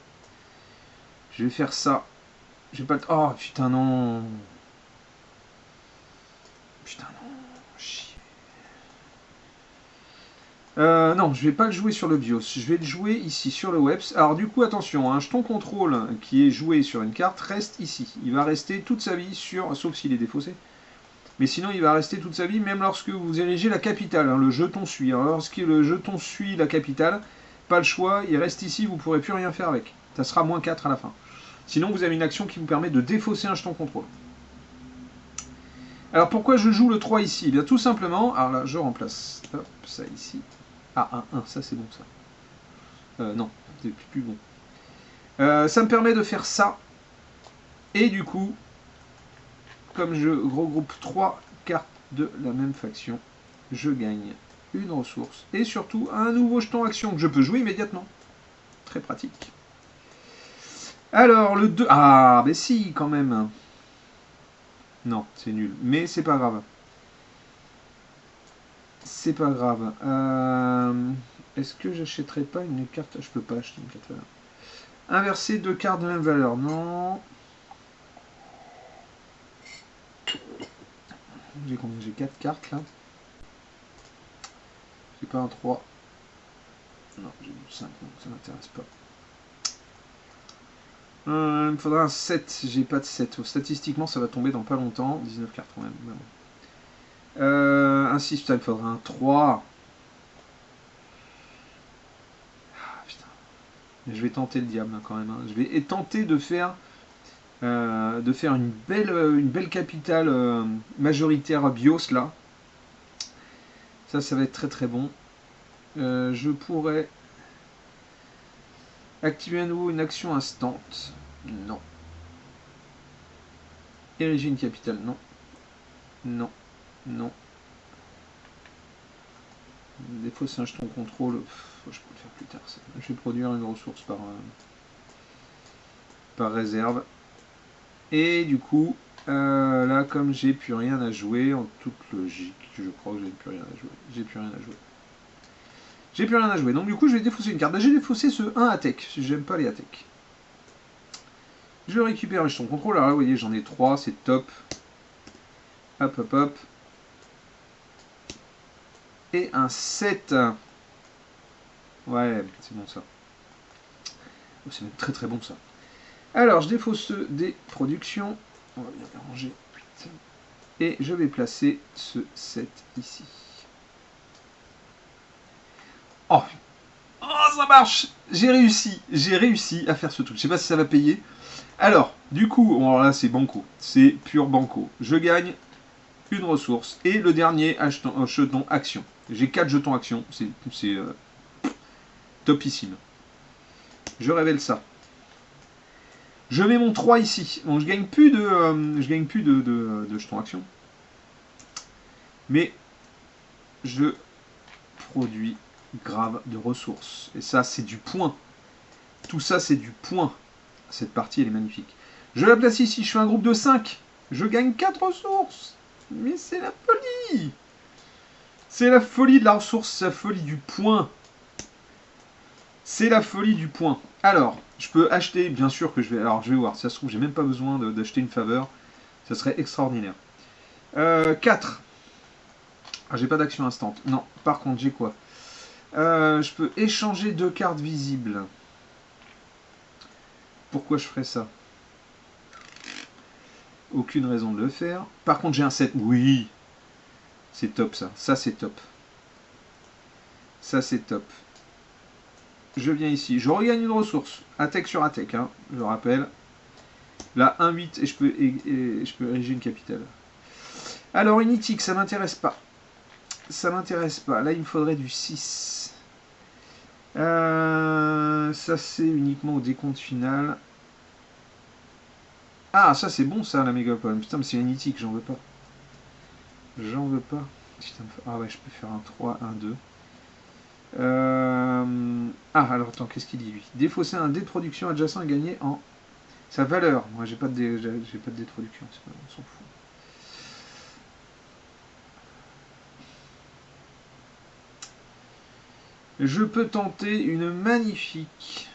Je vais faire ça. J'ai pas le... Oh putain, non. Putain, non. Chier. Non, je vais pas le jouer sur le BIOS. Je vais le jouer ici sur le web. Alors du coup, attention, un jeton contrôle qui est joué sur une carte reste ici. Il va rester toute sa vie sur... Sauf s'il est défaussé. Mais sinon, il va rester toute sa vie, même lorsque vous érigez la capitale. Hein, le jeton suit. Alors, lorsque le jeton suit la capitale, pas le choix, il reste ici, vous ne pourrez plus rien faire avec. Ça sera moins 4 à la fin. Sinon, vous avez une action qui vous permet de défausser un jeton contrôle. Alors, pourquoi je joue le 3 ici? Eh bien, tout simplement, alors là, je remplace hop, ça ici. Ah, 1, ça c'est bon ça. Non, c'est plus bon. Ça me permet de faire ça. Et du coup, comme je regroupe 3 cartes de la même faction, je gagne une ressource et surtout un nouveau jeton action que je peux jouer immédiatement. Très pratique. Alors, le 2... Ah, mais si, quand même. Non, c'est nul. Mais c'est pas grave. C'est pas grave. Est-ce que j'achèterais pas une carte... Je peux pas acheter une carte. Inverser 2 cartes de même valeur. Non. J'ai combien? J'ai 4 cartes là. J'ai pas un 3. Non, j'ai du 5, donc ça m'intéresse pas. Il me faudra un 7. J'ai pas de 7. Statistiquement, ça va tomber dans pas longtemps. 19 cartes quand même. Un 6, putain, il me faudra un 3. Ah, putain. Je vais tenter le diable hein, quand même. Hein. Je vais tenter de faire une belle capitale majoritaire BIOS là. Ça va être très très bon. Je pourrais activer à nouveau une action instant. Non. Ériger une capitale. Non. Non. Non. Des fois c'est un jeton contrôle. Je peux le faire plus tard. Ça. Je vais produire une ressource par réserve. Et du coup, là comme j'ai plus rien à jouer, en toute logique, je crois que j'ai plus rien à jouer. J'ai plus rien à jouer. J'ai plus rien à jouer. Donc du coup, je vais défausser une carte. J'ai défaussé ce 1 attack. J'aime pas les attaques. Je récupère un jeton contrôle. Alors là, vous voyez, j'en ai 3. C'est top. Hop, hop, hop. Et un 7. Ouais, c'est bon ça. Oh, c'est même très très bon ça. Alors, je défausse des productions. On va bien les ranger. Et je vais placer ce 7 ici. Oh, ça marche! J'ai réussi à faire ce truc. Je sais pas si ça va payer. Alors, du coup, alors là c'est banco. C'est pur banco. Je gagne une ressource. Et le dernier jeton action. J'ai 4 jetons action. C'est topissime. Je révèle ça. Je mets mon 3 ici. Donc je gagne plus de jetons action. Mais je produis grave de ressources. Et ça, c'est du point. Tout ça, c'est du point. Cette partie, elle est magnifique. Je la place ici. Je fais un groupe de 5. Je gagne 4 ressources. Mais c'est la folie. C'est la folie de la ressource. C'est la folie du point. C'est la folie du point. Alors, je peux acheter, bien sûr que je vais... Alors, je vais voir. Si ça se trouve, j'ai même pas besoin d'acheter une faveur. Ça serait extraordinaire. 4. Ah, j'ai pas d'action instant. Non, par contre, j'ai quoi? Je peux échanger 2 cartes visibles. Pourquoi je ferais ça? Aucune raison de le faire. Par contre, j'ai un 7. Oui. C'est top, ça. Ça, c'est top. Ça, c'est top. Je viens ici. Je regagne une ressource. Attaque sur attaque, hein, je rappelle. Là, 1-8 et je peux ériger une capitale. Alors, une itique, ça m'intéresse pas. Ça m'intéresse pas. Là, il me faudrait du 6. Ça, c'est uniquement au décompte final. Ah, ça, c'est bon, ça, la mégapole. Putain, mais c'est une itique, j'en veux pas. J'en veux pas. Putain, ah ouais, je peux faire un 3, un 2. Ah, alors attends, qu'est-ce qu'il dit lui? Défausser un dé de production adjacent et gagner en sa valeur. Moi, j'ai pas de dé de production, on s'en fout. Je peux tenter une magnifique.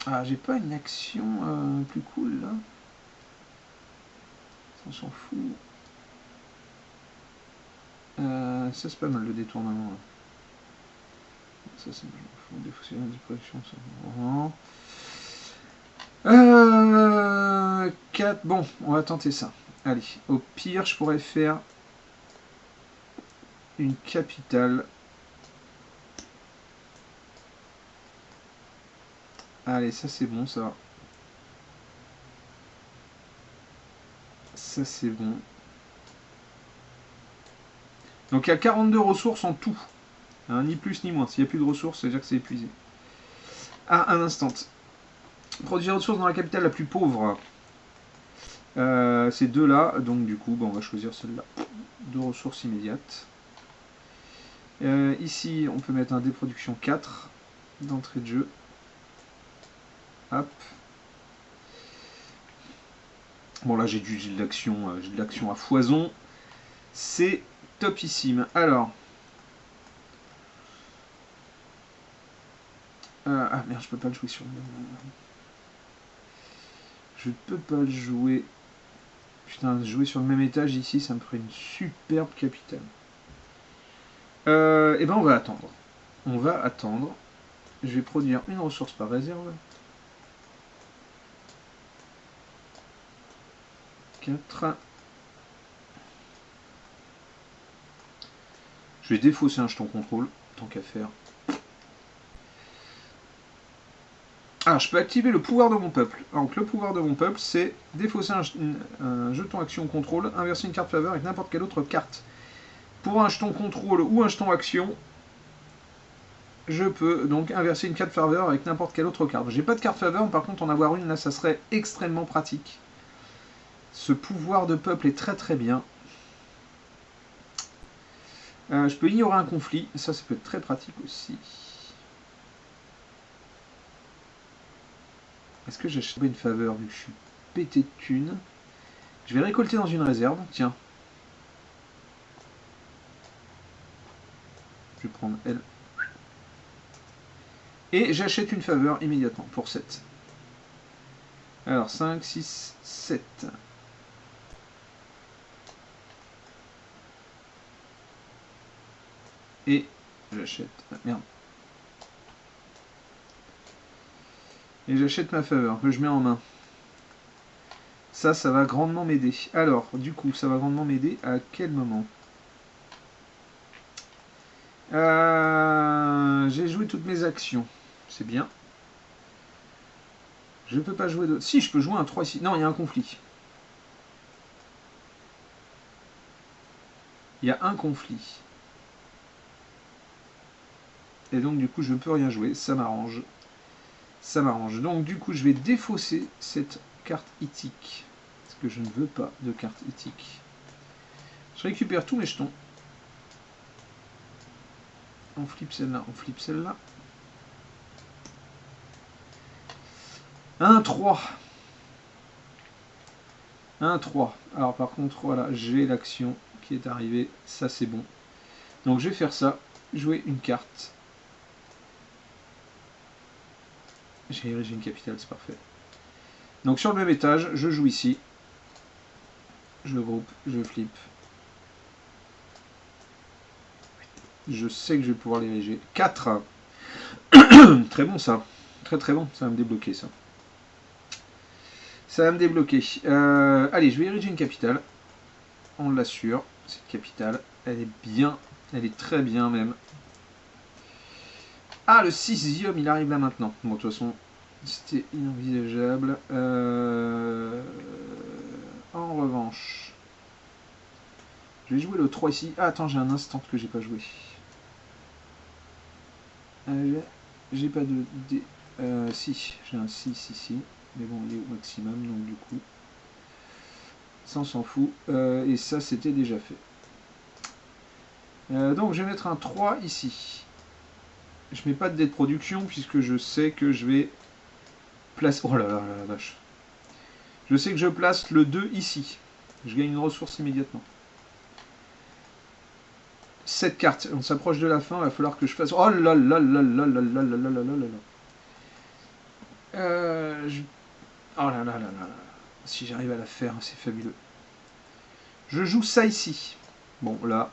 Ah, j'ai pas une action plus cool là. On s'en fout. Ça c'est pas mal le détournement là. Ça c'est mal. Faut défausser la production, ça. 4. Bon, on va tenter ça. Allez, au pire, je pourrais faire une capitale. Allez, ça c'est bon, ça. Ça c'est bon. Donc il y a 42 ressources en tout. Hein, ni plus ni moins. S'il n'y a plus de ressources, c'est-à-dire que c'est épuisé. Ah, un instant. Produire des ressources dans la capitale la plus pauvre. Ces deux-là. Donc du coup, on va choisir celle-là. 2 ressources immédiates. Ici, on peut mettre un dé production 4 d'entrée de jeu. Hop. Bon là j'ai de l'action à foison. C'est topissime. Alors. Ah merde, je peux pas le jouer sur le... Je peux pas le jouer. Putain, jouer sur le même étage ici, ça me ferait une superbe capitale. Et ben on va attendre. On va attendre. Je vais produire une ressource par réserve. 4. Je vais défausser un jeton contrôle, tant qu'à faire. Ah, je peux activer le pouvoir de mon peuple. Donc le pouvoir de mon peuple, c'est défausser un jeton action contrôle, inverser une carte faveur avec n'importe quelle autre carte. Pour un jeton contrôle ou un jeton action, je peux donc inverser une carte faveur avec n'importe quelle autre carte. J'ai pas de carte faveur, par contre en avoir une là, ça serait extrêmement pratique. Ce pouvoir de peuple est très très bien. Je peux ignorer un conflit, ça peut être très pratique aussi. Est-ce que j'achète une faveur vu que je suis pété de thunes? Je vais récolter dans une réserve, tiens. Je vais prendre elle. Et j'achète une faveur immédiatement pour 7. Alors 5, 6, 7. Et j'achète... Ah, merde. Et j'achète ma faveur que je mets en main. Ça va grandement m'aider. Alors, du coup, ça va grandement m'aider à quel moment? J'ai joué toutes mes actions. C'est bien. Je peux pas jouer d'autres. Si, je peux jouer un 3 ici. Non, il y a un conflit. Il y a un conflit. Et donc, du coup, je ne peux rien jouer. Ça m'arrange. Ça m'arrange. Donc, du coup, je vais défausser cette carte ithique. Parce que je ne veux pas de carte ithique. Je récupère tous mes jetons. On flippe celle-là, on flippe celle-là. 1, 3. 1, 3. Alors par contre, voilà, j'ai l'action qui est arrivée. Ça, c'est bon. Donc je vais faire ça. Jouer une carte. J'ai érigé une capitale, c'est parfait. Donc sur le même étage, je joue ici. Je groupe, je flippe. Je sais que je vais pouvoir l'ériger. 4. Très bon ça. Très très bon, ça va me débloquer ça. Ça va me débloquer. Allez, je vais ériger une capitale. On l'assure. Cette capitale, elle est bien. Elle est très bien même. Ah, le 6e, il arrive là maintenant. Bon, de toute façon, c'était inenvisageable. En revanche, je vais jouer le 3 ici. Ah, attends, j'ai un instant que j'ai pas joué. J'ai pas de... si, j'ai un 6 ici. Mais bon, il est au maximum, donc du coup... Ça, on s'en fout. Et ça, c'était déjà fait. Donc, je vais mettre un 3 ici. Je mets pas de dé de production, puisque je sais que je vais placer... Oh là là là la vache. Je sais que je place le 2 ici. Je gagne une ressource immédiatement. 7 cartes. On s'approche de la fin, il va falloir que je fasse... Oh là là là là là là là là là là là là. Oh là là là là. Si j'arrive à la faire, c'est fabuleux. Je joue ça ici. Bon, là,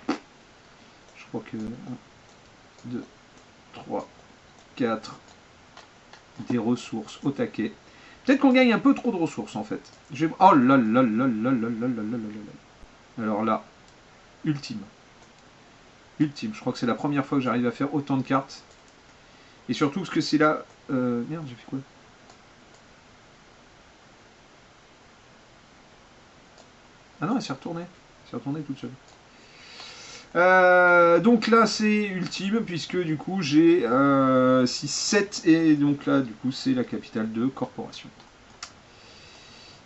je crois que 1, 2, 3, 4, des ressources au taquet. Peut-être qu'on gagne un peu trop de ressources, en fait. Oh là là là là là là là là là là. Alors là, ultime. Ultime. Je crois que c'est la première fois que j'arrive à faire autant de cartes. Et surtout parce que c'est là... Merde, j'ai fait quoi? Ah non, elle s'est retournée. Elle s'est retournée toute seule. Donc là c'est ultime puisque du coup j'ai 6, 7 et donc là du coup c'est la capitale de corporation.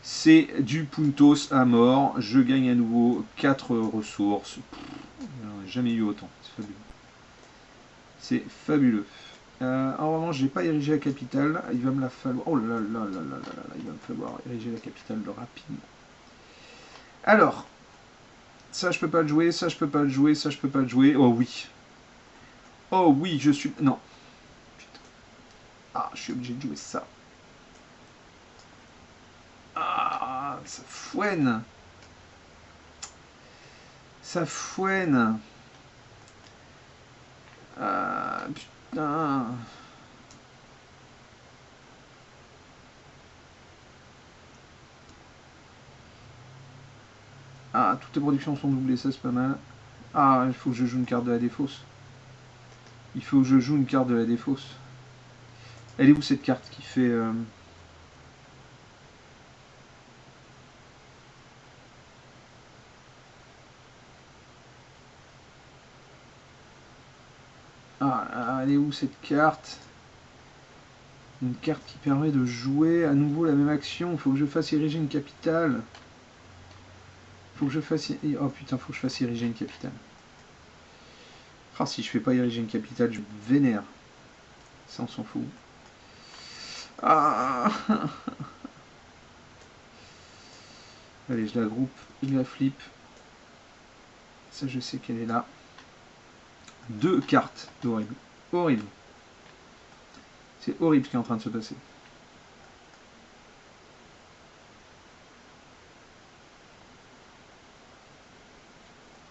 C'est du puntos à mort, je gagne à nouveau 4 ressources. J'en ai jamais eu autant, c'est fabuleux. C'est fabuleux. En revanche, j'ai pas érigé la capitale, il va me la falloir. Oh là là là là là là, il va me falloir ériger la capitale rapidement. Alors, ça je peux pas le jouer, ça je peux pas le jouer, ça je peux pas le jouer. Oh oui. Oh oui, je suis... Non. Putain. Ah, je suis obligé de jouer ça. Ah, ça fouine. Ça fouine. Ah, putain. Ah, toutes les productions sont doublées, ça c'est pas mal. Ah, il faut que je joue une carte de la défausse. Il faut que je joue une carte de la défausse. Elle est où cette carte qui fait... Ah, elle est où cette carte? Une carte qui permet de jouer à nouveau la même action. Il faut que je fasse ériger une capitale. Faut que je fasse... Oh putain, faut que je fasse ériger une capitale. Ah, si je fais pas ériger une capitale, je me vénère. Ça, on s'en fout. Ah. Allez, je la groupe, je la flippe. Ça, je sais qu'elle est là. 2 cartes. Horrible. Horrible. C'est horrible ce qui est en train de se passer.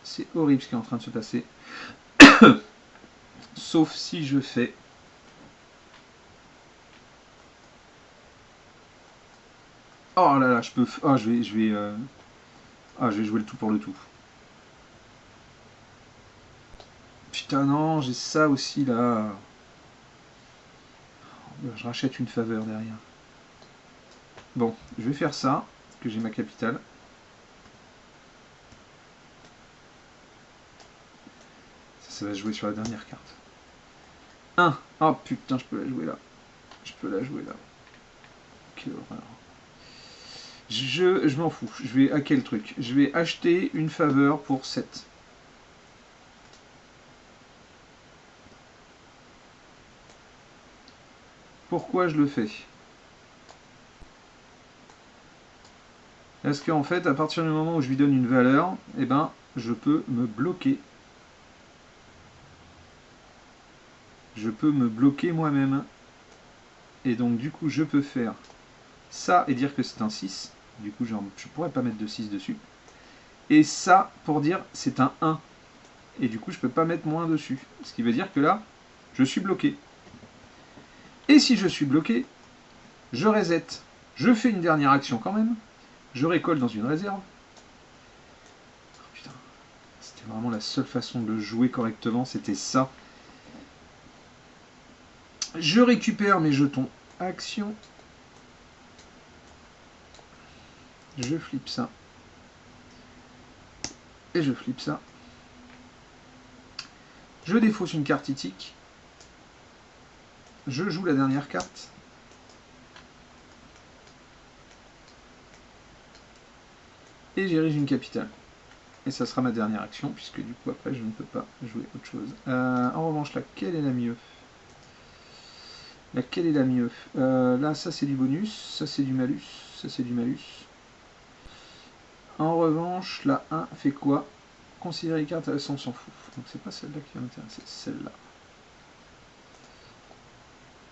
C'est horrible ce qui est en train de se passer. Sauf si je fais... Oh là là, je peux... Ah, je vais jouer le tout pour le tout. Putain, non, j'ai ça aussi, là. Je rachète une faveur derrière. Bon, je vais faire ça, parce que j'ai ma capitale. Ça va se jouer sur la dernière carte. 1. Oh putain, je peux la jouer là. Je peux la jouer là. Quelle horreur. Je m'en fous. Je vais hacker le truc. Je vais acheter une faveur pour 7. Pourquoi je le fais? Parce qu'en fait, à partir du moment où je lui donne une valeur, eh ben, je peux me bloquer. Je peux me bloquer moi-même. Et donc, du coup, je peux faire ça et dire que c'est un 6. Du coup, je ne pourrais pas mettre de 6 dessus. Et ça pour dire c'est un 1. Et du coup, je ne peux pas mettre moins dessus. Ce qui veut dire que là, je suis bloqué. Et si je suis bloqué, je reset. Je fais une dernière action quand même. Je récolte dans une réserve. Oh, putain, c'était vraiment la seule façon de le jouer correctement, c'était ça. Je récupère mes jetons action. Je flippe ça. Et je flippe ça. Je défausse une carte itique. Je joue la dernière carte. Et j'érige une capitale. Et ça sera ma dernière action, puisque du coup après je ne peux pas jouer autre chose. En revanche, laquelle est la mieux? Laquelle est la mieux? Là, ça c'est du bonus, ça c'est du malus, ça c'est du malus. En revanche, la 1 fait quoi? Considérer les cartes, on s'en fout. Donc c'est pas celle-là qui va m'intéresser, c'est celle-là.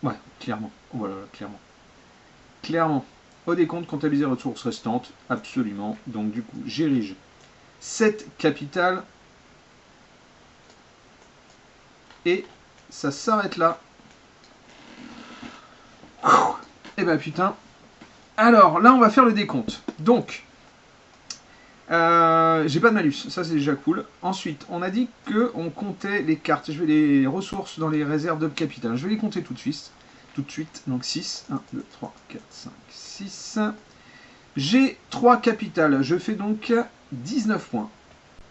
Ouais, clairement. Voilà, clairement. Clairement. Au décompte, comptabiliser les ressources restantes, absolument. Donc du coup, j'érige cette capitale. Et ça s'arrête là. Et ben putain. Alors, là, on va faire le décompte. Donc, j'ai pas de malus, ça c'est déjà cool. Ensuite, on a dit qu'on comptait les cartes. Je vais les ressources dans les réserves de capital. Je vais les compter tout de suite. Donc 6, 1, 2, 3, 4, 5, 6. J'ai 3 capitales. Je fais donc 19 points.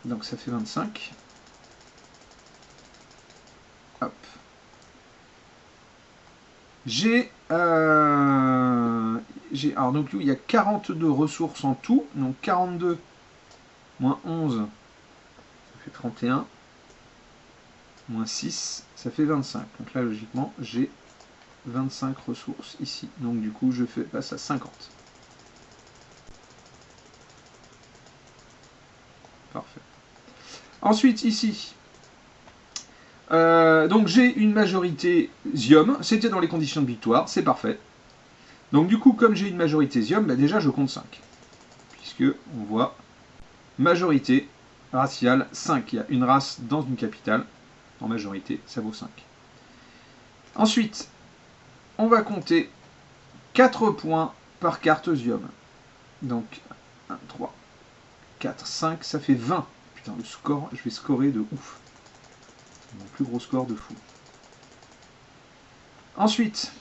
Donc ça fait 25. Hop. Alors donc il y a 42 ressources en tout. Donc 42 moins 11, ça fait 31. Moins 6, ça fait 25. Donc là, logiquement, j'ai 25 ressources ici. Donc du coup, je passe à 50. Parfait. Ensuite, ici, donc j'ai une majorité Zium. C'était dans les conditions de victoire, c'est parfait. Donc du coup, comme j'ai une majorité Zium, bah déjà je compte 5. Puisque on voit majorité raciale 5. Il y a une race dans une capitale. En majorité, ça vaut 5. Ensuite, on va compter 4 points par carte Zium. Donc 1, 3, 4, 5, ça fait 20. Putain, le score, je vais scorer de ouf. Mon plus gros score de fou. Ensuite,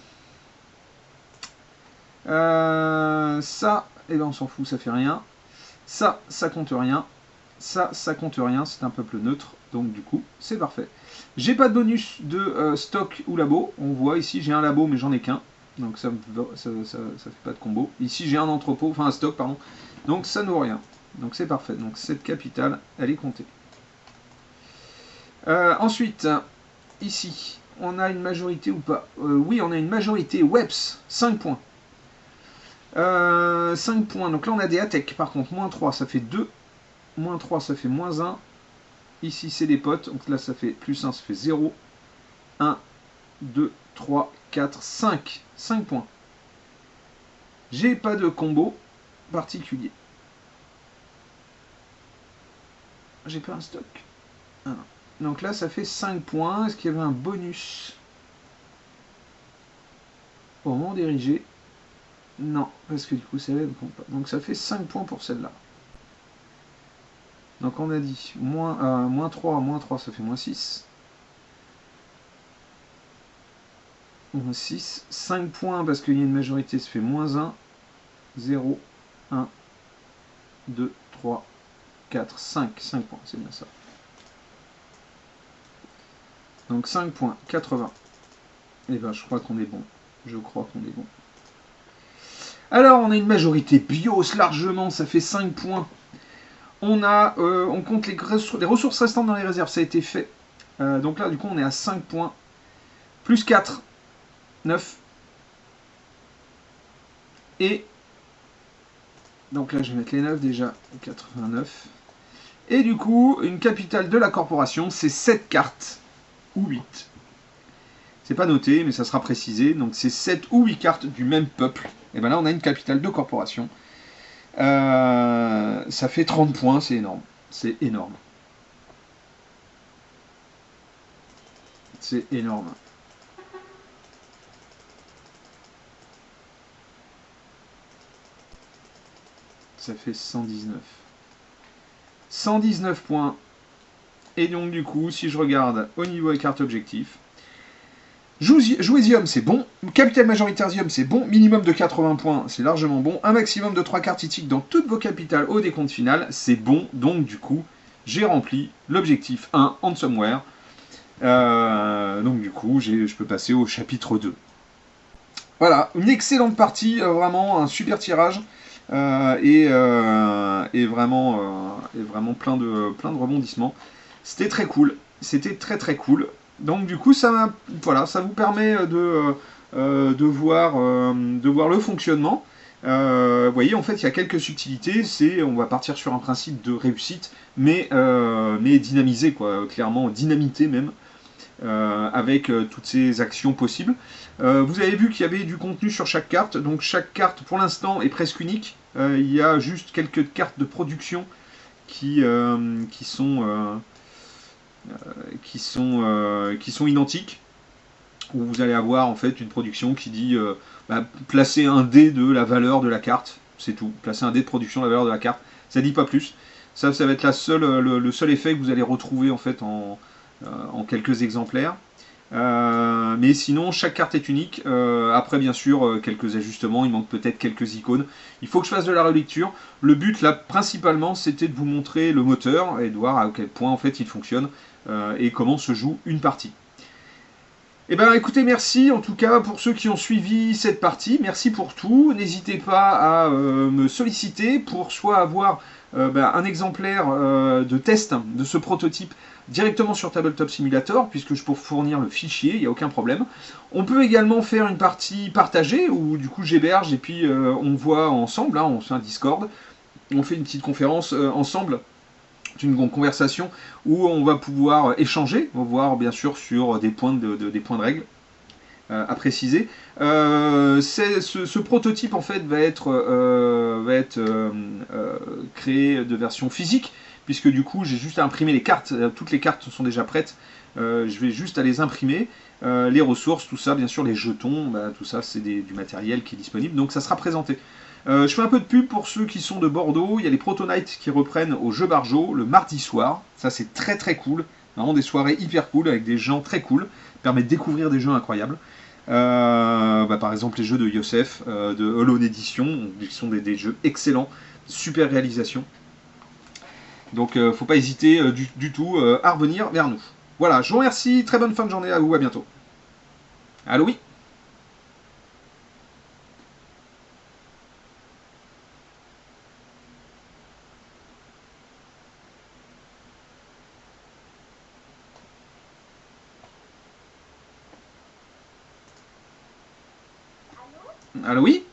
ça, eh ben on s'en fout, ça fait rien. Ça compte rien. Ça compte rien, c'est un peuple neutre. Donc du coup, c'est parfait. J'ai pas de bonus de stock ou labo. On voit ici, j'ai un labo, mais j'en ai qu'un. Donc ça fait pas de combo. Ici, j'ai un entrepôt, enfin un stock, pardon. Donc ça ne vaut rien. Donc c'est parfait. Donc cette capitale, elle est comptée. Ensuite, ici, on a une majorité ou pas? Oui, on a une majorité WEPS, 5 points. 5 points. Donc là, on a des attaques. Par contre, moins 3, ça fait 2. Moins 3, ça fait moins 1. Ici, c'est des potes. Donc là, ça fait plus 1, ça fait 0. 1, 2, 3, 4, 5. 5 points. J'ai pas de combo particulier. J'ai pas un stock. Ah. Donc là, ça fait 5 points. Est-ce qu'il y avait un bonus au moment d'ériger? Non, parce que du coup, celle-là ne compte pas. Donc ça fait 5 points pour celle-là. Donc on a dit moins 3, ça fait moins 6. Moins 6. 5 points parce qu'il y a une majorité, ça fait moins 1. 0, 1, 2, 3, 4, 5. 5 points, c'est bien ça. Donc 5 points, 80. Et ben je crois qu'on est bon. Je crois qu'on est bon. Alors on a une majorité BIOS largement, ça fait 5 points. On compte les ressources restantes dans les réserves, ça a été fait. Donc là du coup on est à 5 points. Plus 4, 9. Et donc là je vais mettre les 9 déjà, 89. Et du coup, une capitale de la corporation, c'est 7 cartes, ou 8. C'est pas noté, mais ça sera précisé. Donc c'est 7 ou 8 cartes du même peuple. Et bien là, on a une capitale de corporation. Ça fait 30 points, c'est énorme. C'est énorme. C'est énorme. Ça fait 119. 119 points. Et donc du coup, si je regarde au niveau des cartes objectifs, Jouesium, c'est bon. Capital Majoritaire c'est bon. Minimum de 80 points, c'est largement bon. Un maximum de 3 cartes ithiques dans toutes vos capitales au décompte final, c'est bon. Donc du coup, j'ai rempli l'objectif 1 en somewhere. Donc du coup, je peux passer au chapitre 2. Voilà, une excellente partie, vraiment un super tirage. Et vraiment plein de rebondissements. C'était très cool. C'était très très cool. Donc du coup, voilà, ça vous permet de voir le fonctionnement. Vous voyez, en fait, il y a quelques subtilités. On va partir sur un principe de réussite, mais dynamisé, quoi, clairement dynamité même. Avec toutes ces actions possibles. Vous avez vu qu'il y avait du contenu sur chaque carte, donc chaque carte pour l'instant est presque unique. Il y a juste quelques cartes de production qui sont identiques, où vous allez avoir en fait une production qui dit placer un dé de la valeur de la carte, c'est tout. Placer un dé de production de la valeur de la carte, ça dit pas plus. Ça va être le seul effet que vous allez retrouver en fait en quelques exemplaires. Mais sinon, chaque carte est unique. Après, bien sûr, quelques ajustements. Il manque peut-être quelques icônes. Il faut que je fasse de la relecture. Le but, là, principalement, c'était de vous montrer le moteur et de voir à quel point, en fait, il fonctionne et comment se joue une partie. Eh bien, écoutez, merci en tout cas pour ceux qui ont suivi cette partie. Merci pour tout. N'hésitez pas à me solliciter pour soit avoir un exemplaire de test de ce prototype directement sur Tabletop Simulator, puisque je peux fournir le fichier, il n'y a aucun problème. On peut également faire une partie partagée, où du coup j'héberge et puis on voit ensemble, hein, on fait un Discord, on fait une petite conférence ensemble, une conversation où on va pouvoir échanger, on va voir bien sûr sur des points de règle à préciser. Ce prototype en fait va être créé de version physique, puisque du coup j'ai juste à imprimer les cartes, toutes les cartes sont déjà prêtes, je vais juste à les imprimer, les ressources, tout ça, bien sûr les jetons, tout ça c'est du matériel qui est disponible, donc ça sera présenté. Je fais un peu de pub pour ceux qui sont de Bordeaux, il y a les Proto Nights qui reprennent au Jeu Barjo le mardi soir, ça c'est très très cool, vraiment des soirées hyper cool avec des gens très cool, permet de découvrir des jeux incroyables. Par exemple les jeux de Youssef, de Hollow Edition, qui sont des jeux excellents, super réalisation. Donc faut pas hésiter du tout à revenir vers nous. Voilà, je vous remercie, très bonne fin de journée à vous, à bientôt. Allô, oui. Allô, oui.